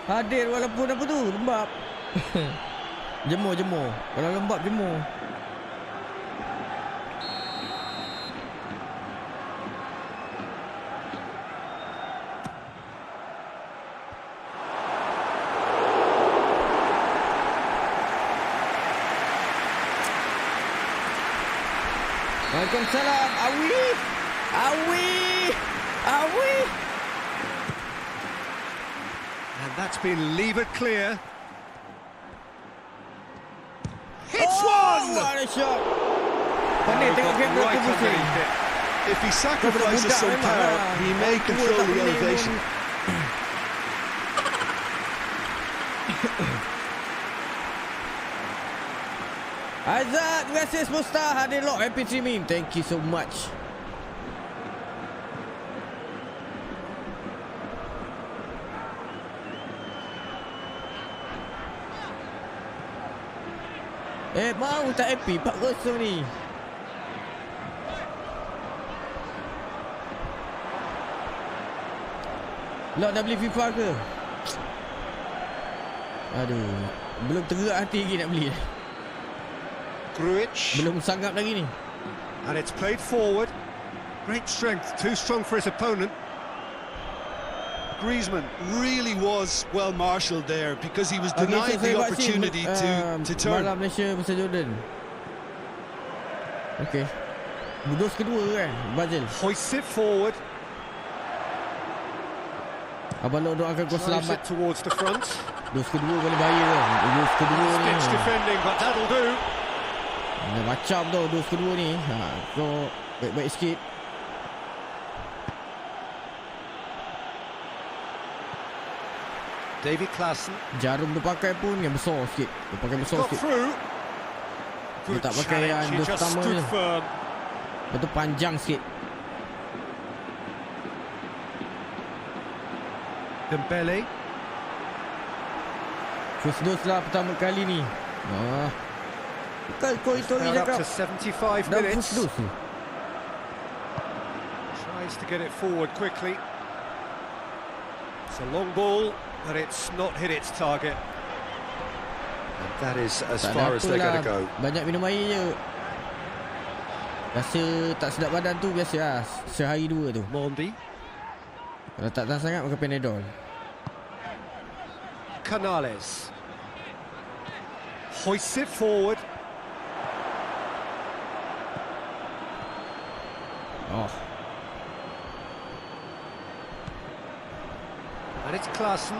Hadir walaupun apa tu, lembab. Jemur. Kalau lembab jemur. Waalaikumsalam. Awi. And that's been levered clear. Hits one! What a shot. Pandai tengok game Right underneath it. If he sacrifices some power, he may control the elevation. Azad, terima kasih Spostar hadir lock happy streaming. Thank you so much. Mau tak happy 4-0 ni. Lock dah beli FIFA ke? Aduh, belum tergerak hati lagi nak beli. Grujic. Belum sangat lagi ni. And it's played forward. Great strength, too strong for his opponent. Griezmann really was well marshalled there because he was denied the opportunity to turn. Malam Malaysia versus Jordan. Okey. Dos kedua kan, Brazil. Hoists it forward. Abang Lok doakan kau Drives selamat. it towards the front. Dos kedua boleh bahaya tu. Dos kedua ni. Stitch defending, but that'll do. Macam tu dos kedua ni. Kau baik-baik sikit. David Klaassen. Jarum dia pakai pun yang besar sikit. Dia pakai besar Got sikit. through. Dia Good tak pakai yang challenge, he dos just pertama stood ni. firm. Lepas tu panjang sikit. Dembele. First dose lah pertama kali ni. Bukan kau itu ni Now up cakap. to 75 Dah minutes. first dose ni. Tries to get it forward quickly. It's a long ball, but it's not hit its target. And that is as Tak far ada as they're going to apalah. go. Banyak minum air je. Rasa tak sedap badan tu biasa lah. Sehari dua tu. Mondi. Kalau tak tahan sangat makan Panadol. Canales. Hoists it forward. Oh. And it's Klaassen.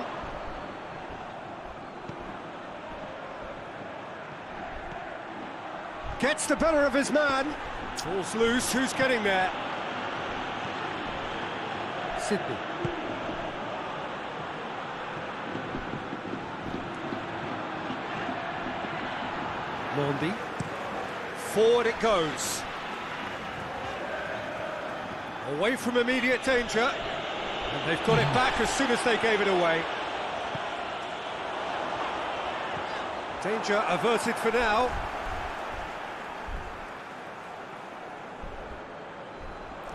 Gets the better of his man. Ball's loose. Who's getting there? Sydney. Mondi. Forward it goes. Away from immediate danger. And they've got it back as soon as they gave it away. Danger averted for now.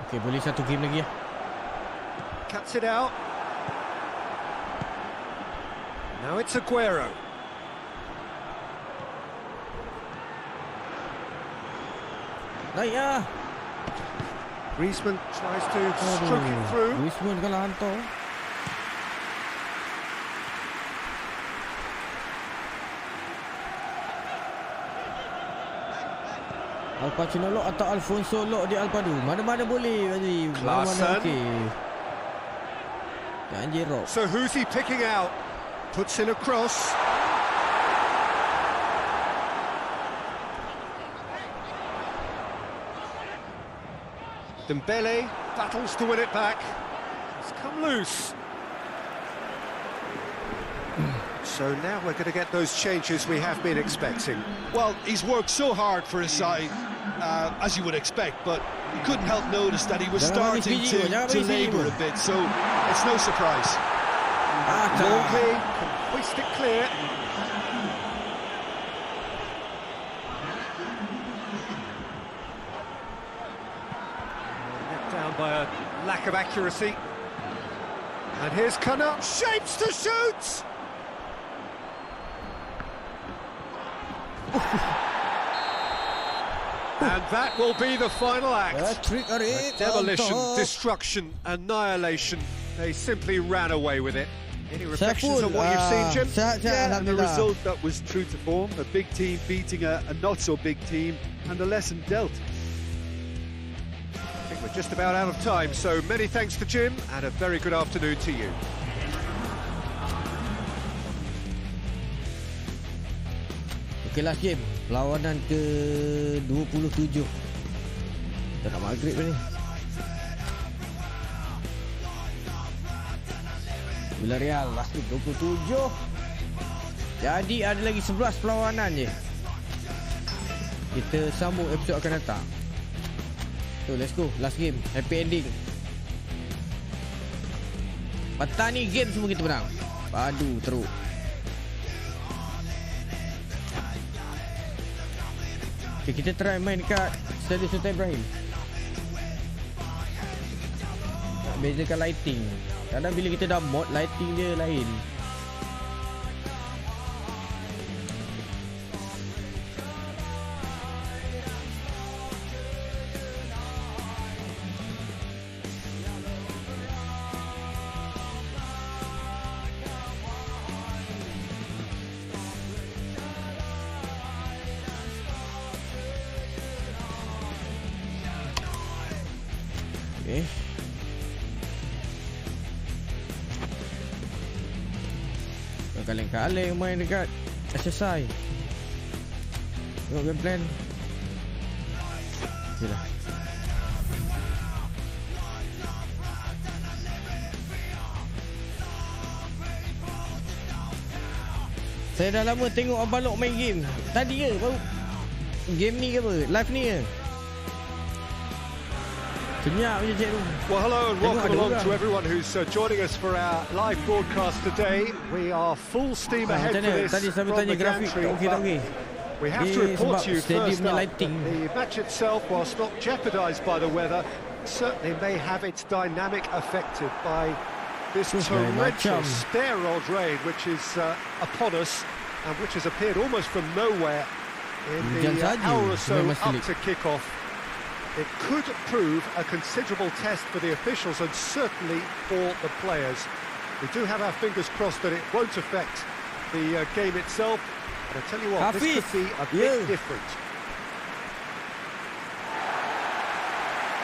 Okay, boleh satu game lagi lah. Cuts it out. Now it's Aguero. Naik lah. Griezmann tries to stroke it through. Griezmann kalau hantar. Al Pacino lock atau Alfonso lock di Alpadu. Mana-mana boleh tadi. Mana-mana okey. Janji rock. So who's he picking out? Puts in a cross. Dembele battles to win it back. It's come loose. So now we're going to get those changes we have been expecting. Well, he's worked so hard for his side, as you would expect, but you couldn't help notice that he was starting to labour a bit, so it's no surprise. Mondi can hoist it clear. Let down by a lack of accuracy. And here's Cunnup, shapes to shoot! And that will be the final act. HATRIK Arif. Demolition, Untuk. destruction, annihilation. They simply ran away with it. Any Saiful, reflections on what you've seen, Jim? Sehat, Yeah, and the Alhamdulillah. result that was true to form, a big team beating a not-so-big team, and the lesson dealt. I think we're just about out of time, so many thanks to Jim, and a very good afternoon to you. Okay, last game. Perlawanan ke-27. Kita nak maghrib ni. Villarreal last game 27. Jadi ada lagi 11 perlawanan je. Kita sambung episod akan datang. So let's go. Last game. Happy ending. Petang ni game semua kita menang. Padu teruk. Okay, kita try main dekat Stadium Sultan Ibrahim. Nak bezakan lighting. Kadang bila kita dah mod, lighting dia lain. Okay. Kaleng-kaleng main dekat SSI. Tengok gameplan. Okay lah. Saya dah lama tengok Abang Lok main game. Tadi ke baru game ni ke apa? Live ni ke? Senyap je cik tu. Well, hello and Tengok welcome ada along orang. to everyone who's joining us for our live broadcast today. We are full steam ahead Macam for mana? this Tadi saya from bertanya the grafik gantry, tak okey tak but okey. we have to Dia report sebab to you stadium first punya up lighting. that the match itself, whilst not jeopardised by the weather, certainly may have its dynamic affected by this Terus lain macam. torrential steroid rain which is upon us and which has appeared almost from nowhere in Hujan the saja, hour or so memang up selit. to kick-off. It could prove a considerable test for the officials and certainly for the players. We do have our fingers crossed that it won't affect the game itself. But I tell you what, this Hafiz, could be a bit yeah. different.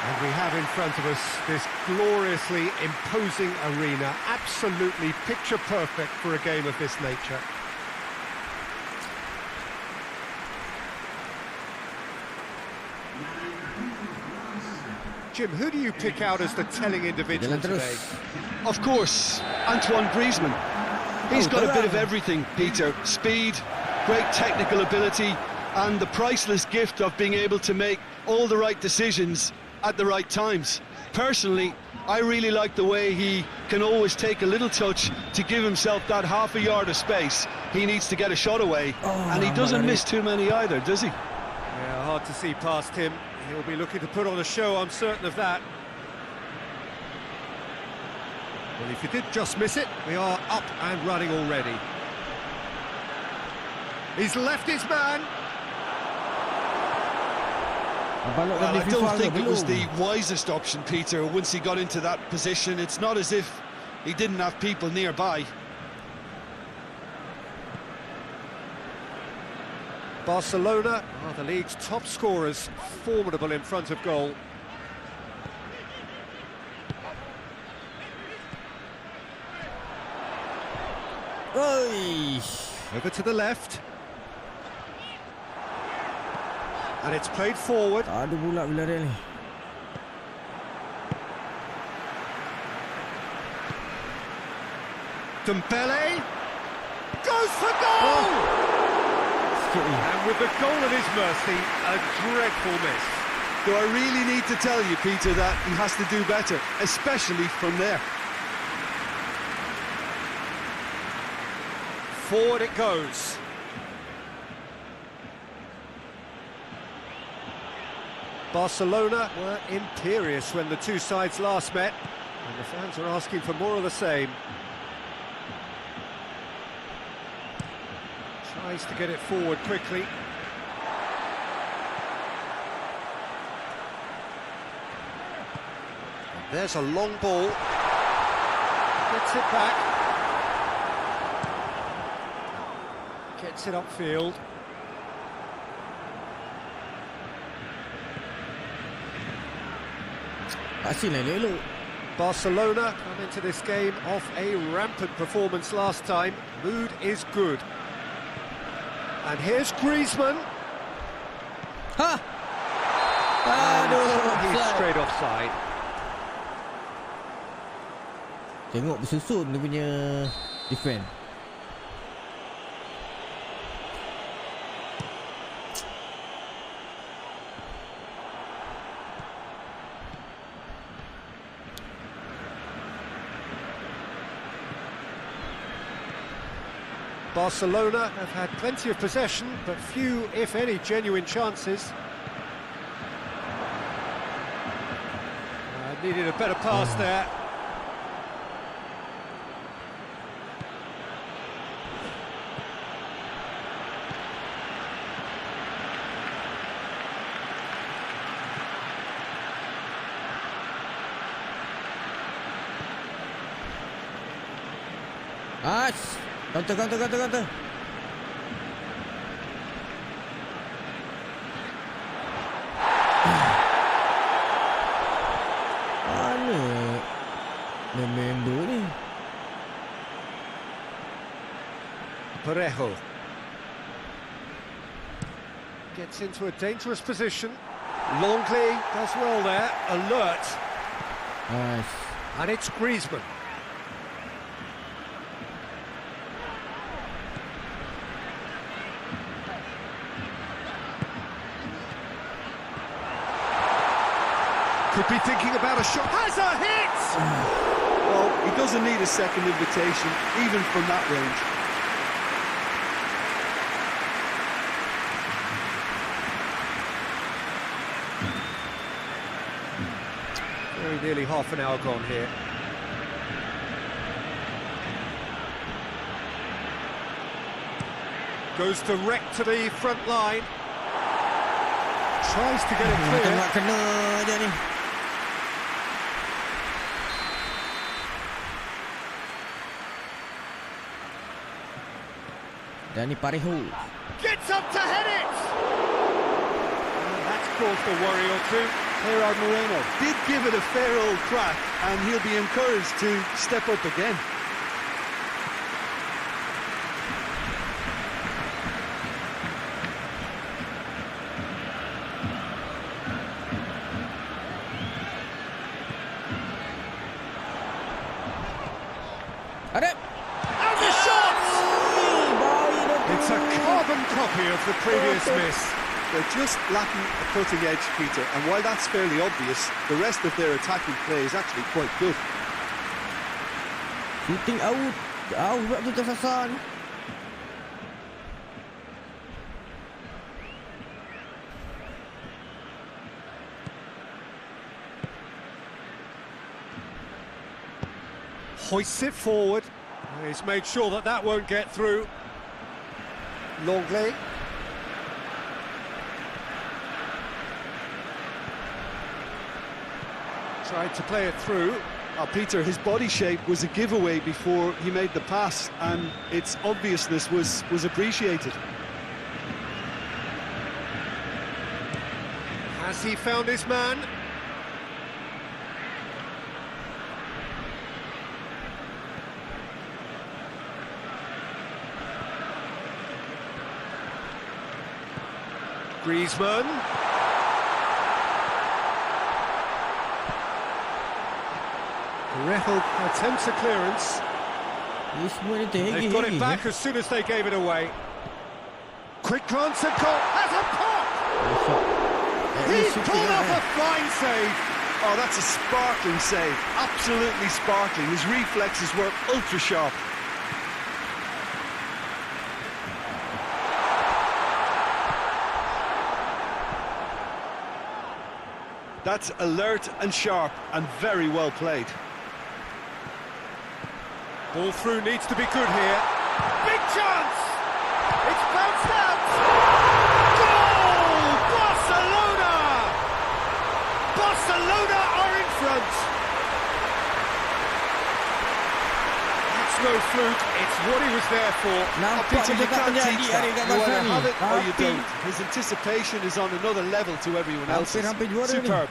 And we have in front of us this gloriously imposing arena, absolutely picture perfect for a game of this nature. Jim, who do you pick out as the telling individual Jalan terus. today? Of course, Antoine Griezmann. He's got a bit of everything, Peter. Speed, great technical ability, and the priceless gift of being able to make all the right decisions at the right times. Personally, I really like the way he can always take a little touch to give himself that half a yard of space he needs to get a shot away, and he doesn't miss too many either, does he? Yeah, hard to see past him. He'll be looking to put on a show, I'm certain of that. Well, if you did just miss it, we are up and running already. He's left his man. Abang Lok dah Well, beli I FIFA don't ke? think it was Belum. the wisest option, Peter, once he got into that position. It's not as if he didn't have people nearby. Barcelona are the league's top scorers, formidable in front of goal. Oi. Over to the left. And it's played forward. Tak ada pula Villarreal ni. Dembele goes for goal! Sikit ni. And with the goal at his mercy, a dreadful miss. Do I really need to tell you, Peter, that he has to do better, especially from there? Forward it goes. Barcelona were imperious when the two sides last met, and the fans are asking for more of the same. Tries to get it forward quickly. There's a long ball. Gets it back. Gets it upfield. Barcelona come into this game off a rampant performance last time. Mood is good. And here's Griezmann. Ha! And he's straight offside. Tengok bersusun dia punya defend. Barcelona have had plenty of possession, but few, if any, genuine chances. Needed a better pass there. Counter. Mana member ni? Parejo gets into a dangerous position. Longley does well there, alert. Nice. And it's Griezmann. Could be thinking about a shot. Has a hit! Well, he doesn't need a second invitation, even from that range. Very nearly half an hour gone here. Goes direct to the front line. Tries to get it clear. Tak kena je ni. Dan ni Parejo. Gets up to head it! And that's caused a worry or two. Gerard Moreno did give it a fair old crack, and he'll be encouraged to step up again. Arif! And the shot! It's a carbon copy of the previous miss. They're just lacking a cutting edge, Peter, and while that's fairly obvious, the rest of their attacking play is actually quite good. Shooting out. Pula tu tersasar. Hoists it forward. He's made sure that that won't get through. Longley. Tried to play it through. Peter, his body shape was a giveaway before he made the pass, and its obviousness was appreciated. Has he found his man? Griezmann. Parejo attempts a clearance. They've got it back as soon as they gave it away. Quick glance at goal. Has a pop! He's pulled off a fine save. Oh, that's a sparkling save. Absolutely sparkling. His reflexes were ultra sharp. That's alert and sharp and very well played. Ball through needs to be good here. Big chance! It's bounced out! Goal! Barcelona! Barcelona are in front! fluke, it's what he was there for. Nampak Peter, you betul tak can't terjadi teach hari that. kat You Barca either ni. have it or you Tapi don't. His anticipation is on another level to everyone else's. hampir juara ni. Superb.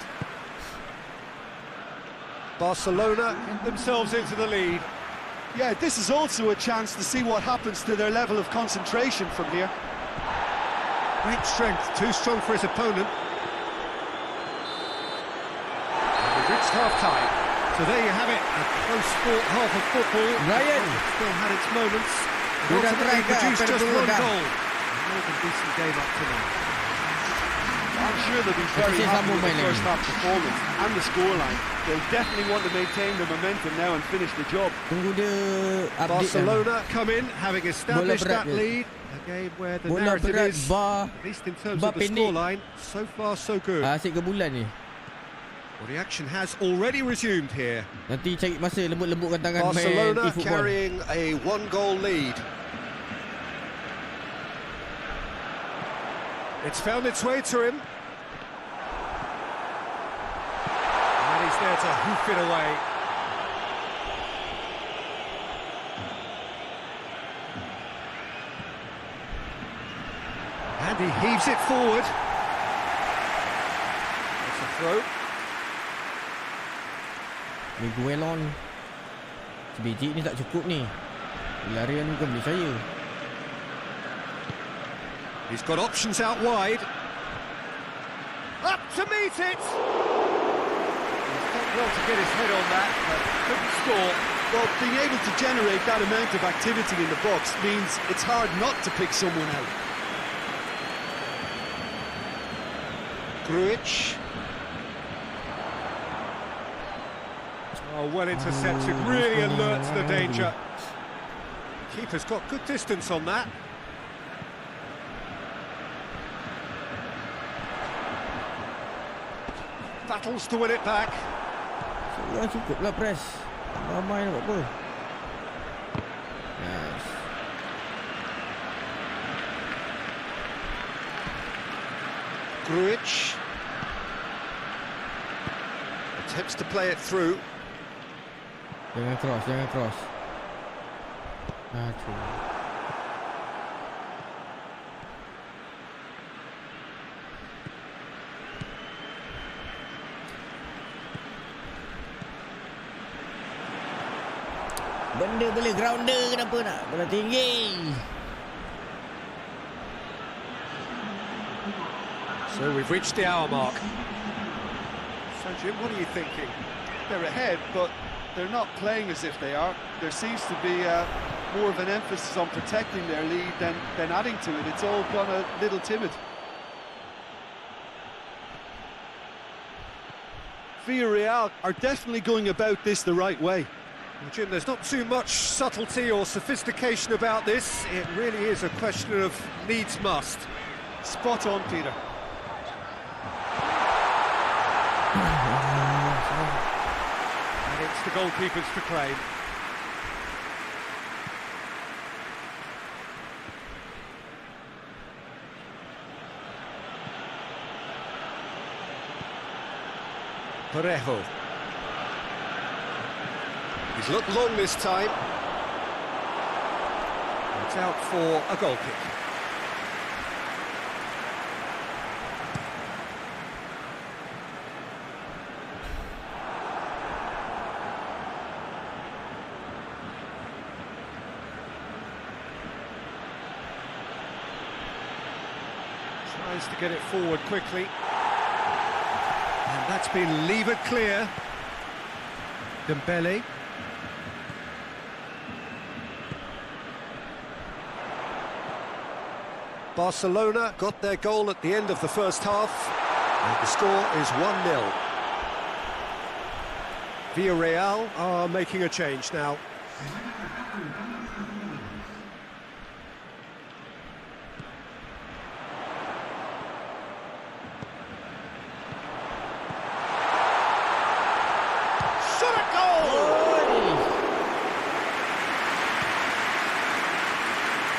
Barcelona themselves into the lead. Yeah, this is also a chance to see what happens to their level of concentration from here. Great strength, too strong for his opponent. And we've reached half-time. So there you have it, a close fought half of football. Ryan. Still had its moments. Dia dah Ultimately try ke? produced Apa just dia one dah? goal. More than decent game up to now. I'm sure they'll be very Kasi happy sambung with the main first lagi. half performance and the scoreline. They'll definitely want to maintain the momentum now and finish the job. Tunggu dia update. Barcelona come in, having established berat that dia. lead. A game where the Bola narrative berat, is, bar at least in terms bar of the pendek. scoreline, so far so good. asyik ke bulan ni. Well, the action has already resumed here. Nanti cari masa lembut-lembutkan tangan main Barcelona e-football. carrying a one-goal lead. It's found its way to him. And he's there to hoof it away. And he heaves it forward. It's a throw. Miguelon. Sebiji ni tak cukup ni. Larian bukan boleh saya. He's got options out wide. Up to meet it! He's done well to get his head on that, but couldn't score. Well, being able to generate that amount of activity in the box means it's hard not to pick someone out. Grujic. Oh, well intercepted, really alert to the danger. Keeper's got good distance on that. Battles to win it back. Seorang cukup lah press. Ramai nak buat apa. Yes. Grujic. Attempts to play it through. Jangan cross, jangan cross. Aduh. Benda boleh grounder, kenapa nak bola tinggi? So we've reached the hour mark. So Jim, what are you thinking? They're ahead, but they're not playing as if they are. There seems to be more of an emphasis on protecting their lead than adding to it. It's all gone a little timid. Villarreal are definitely going about this the right way. Well, Jim, there's not too much subtlety or sophistication about this. It really is a question of needs must. Spot on, Peter. And it's the goalkeepers to claim. Parejo. He's looked long this time. It's out for a goal kick. Tries to get it forward quickly. And that's been levered clear. Dembele. Barcelona got their goal at the end of the first half, and the score is 1-0. Villarreal are making a change now. Shot a goal!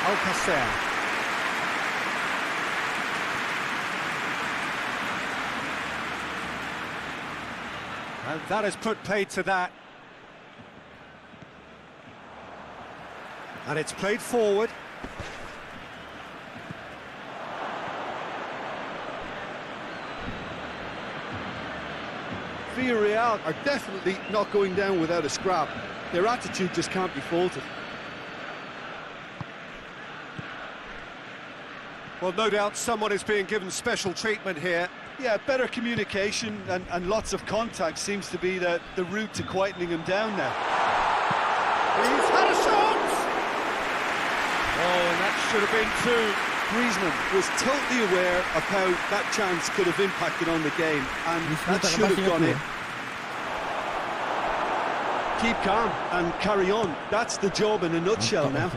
Alcacer. And that has put paid to that. And it's played forward. Villarreal are definitely not going down without a scrap. Their attitude just can't be faulted. Well, no doubt someone is being given special treatment here. Yeah, better communication and lots of contact seems to be the route to quietening him down now. He's had a shot! Oh, and that should have been two. Griezmann was totally aware of how that chance could have impacted on the game, and that should have gone in. Keep calm and carry on. That's the job in a nutshell now.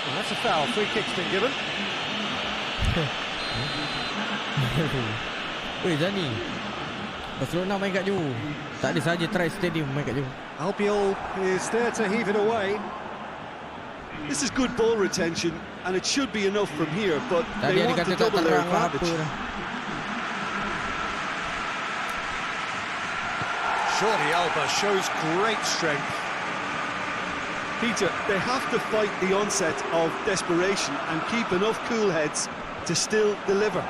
Well, that's a foul. Free kick's been given. Weh, Zani. Barcelona main kat jauh. Tak ada saja try stadium main kat jauh. Albiol is there to heave it away. This is good ball retention, and it should be enough from here, but Tadi they ada want kata to tak double their terang lah apa advantage. dah. Jordi Alba shows great strength. Peter, they have to fight the onset of desperation and keep enough cool heads to still deliver.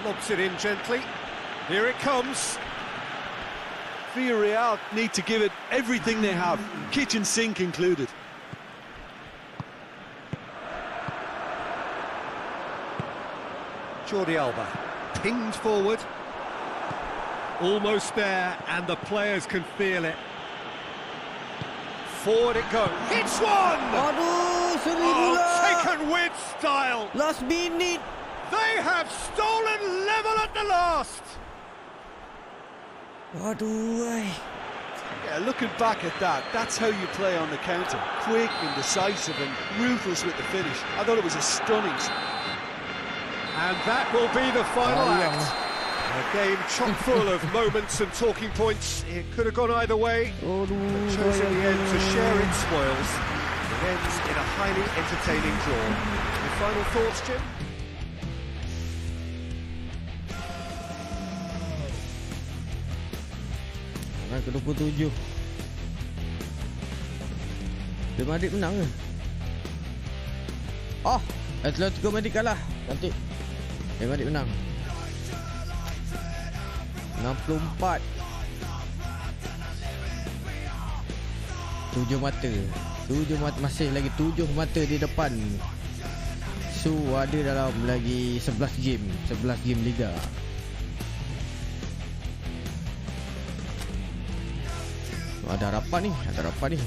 Lobs it in gently. Here it comes. Villarreal need to give it everything they have, kitchen sink included. Jordi Alba pinged forward. Almost there, and the players can feel it. Forward it goes. Hits one! Aduh, seri Oh, pula. taken with style. Last minute. They have stolen level at the last. Aduh, ay. Yeah, looking back at that, that's how you play on the counter. Quick and decisive and ruthless with the finish. I thought it was a stunning... And that will be the final Sayang. act. A game chock full of moments and talking points. It could have gone either way. Aduh, Chose in the end to share sayang. its spoils. It ends in a highly entertaining draw. Your final thoughts, Jim? Ke 27. Real Madrid menang ke? Oh, Atletico Madrid kalah. Cantik. Real Madrid menang. 64. 7 mata. 7 mata, masih lagi 7 mata di depan. So ada dalam lagi 11 game Liga. Ada harapan ni.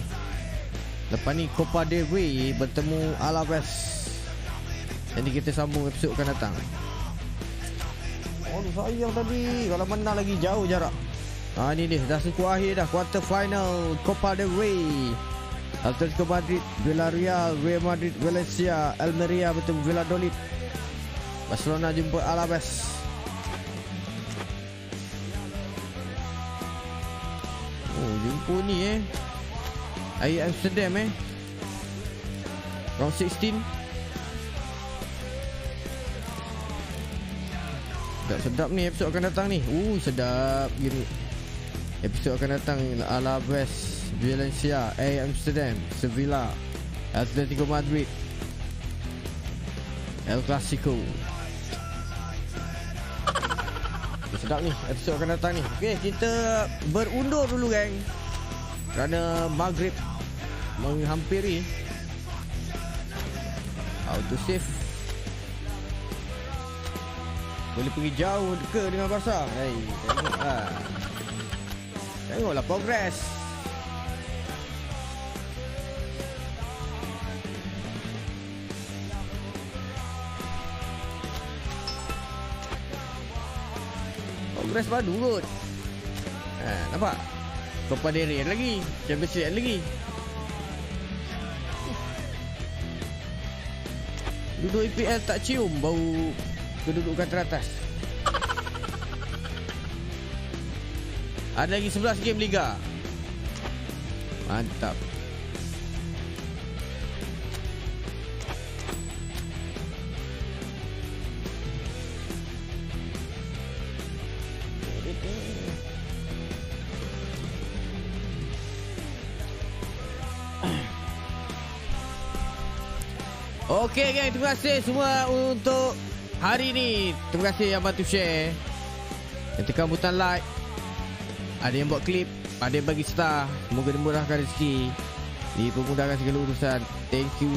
Lepas ni Copa del Rey bertemu Alaves. Jadi kita sambung episod akan datang. Oh, sayang tadi. Kalau menang lagi jauh jarak. Ni dia dah sekuat akhir dah. Quarter final Copa del Rey. Atletico Madrid, Villarreal, Real Madrid, Valencia, Almeria bertemu Valladolid. Barcelona jumpa Alaves. Jumpa ni Amsterdam round 16. Sedap ni episod akan datang ni. Sedap gini. Episod akan datang Alaves, Valencia, Amsterdam, Sevilla, Atletico Madrid, El Clasico. Sedap ni episod akan datang ni. Okey, kita berundur dulu geng, kerana maghrib menghampiri. Auto save. Boleh pergi jauh ke dengan Barca. Tengoklah. Tengoklah progress. Progress padu kot. Nampak? Copa del Rey lagi, Champions League lagi. Duduk EPL tak cium bau kedudukan teratas. Ada lagi 11 game Liga. Mantap. Okey geng, terima kasih semua untuk hari ni. Terima kasih yang bantu share, yang tekan butang like, ada yang buat klip, ada yang bagi star. Semoga dimurahkan rezeki, dipermudahkan segala urusan. Thank you.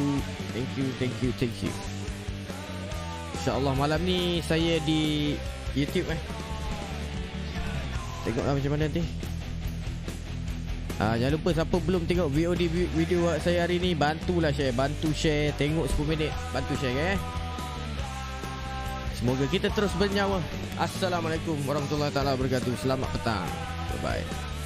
InsyaAllah malam ni saya di YouTube tengoklah macam mana nanti. Jangan lupa siapa belum tengok VOD video saya hari ni, bantulah share, bantu share, tengok 10 minit, bantu share Semoga kita terus bernyawa. Assalamualaikum warahmatullahi taala wabarakatuh. Selamat petang. Bye bye.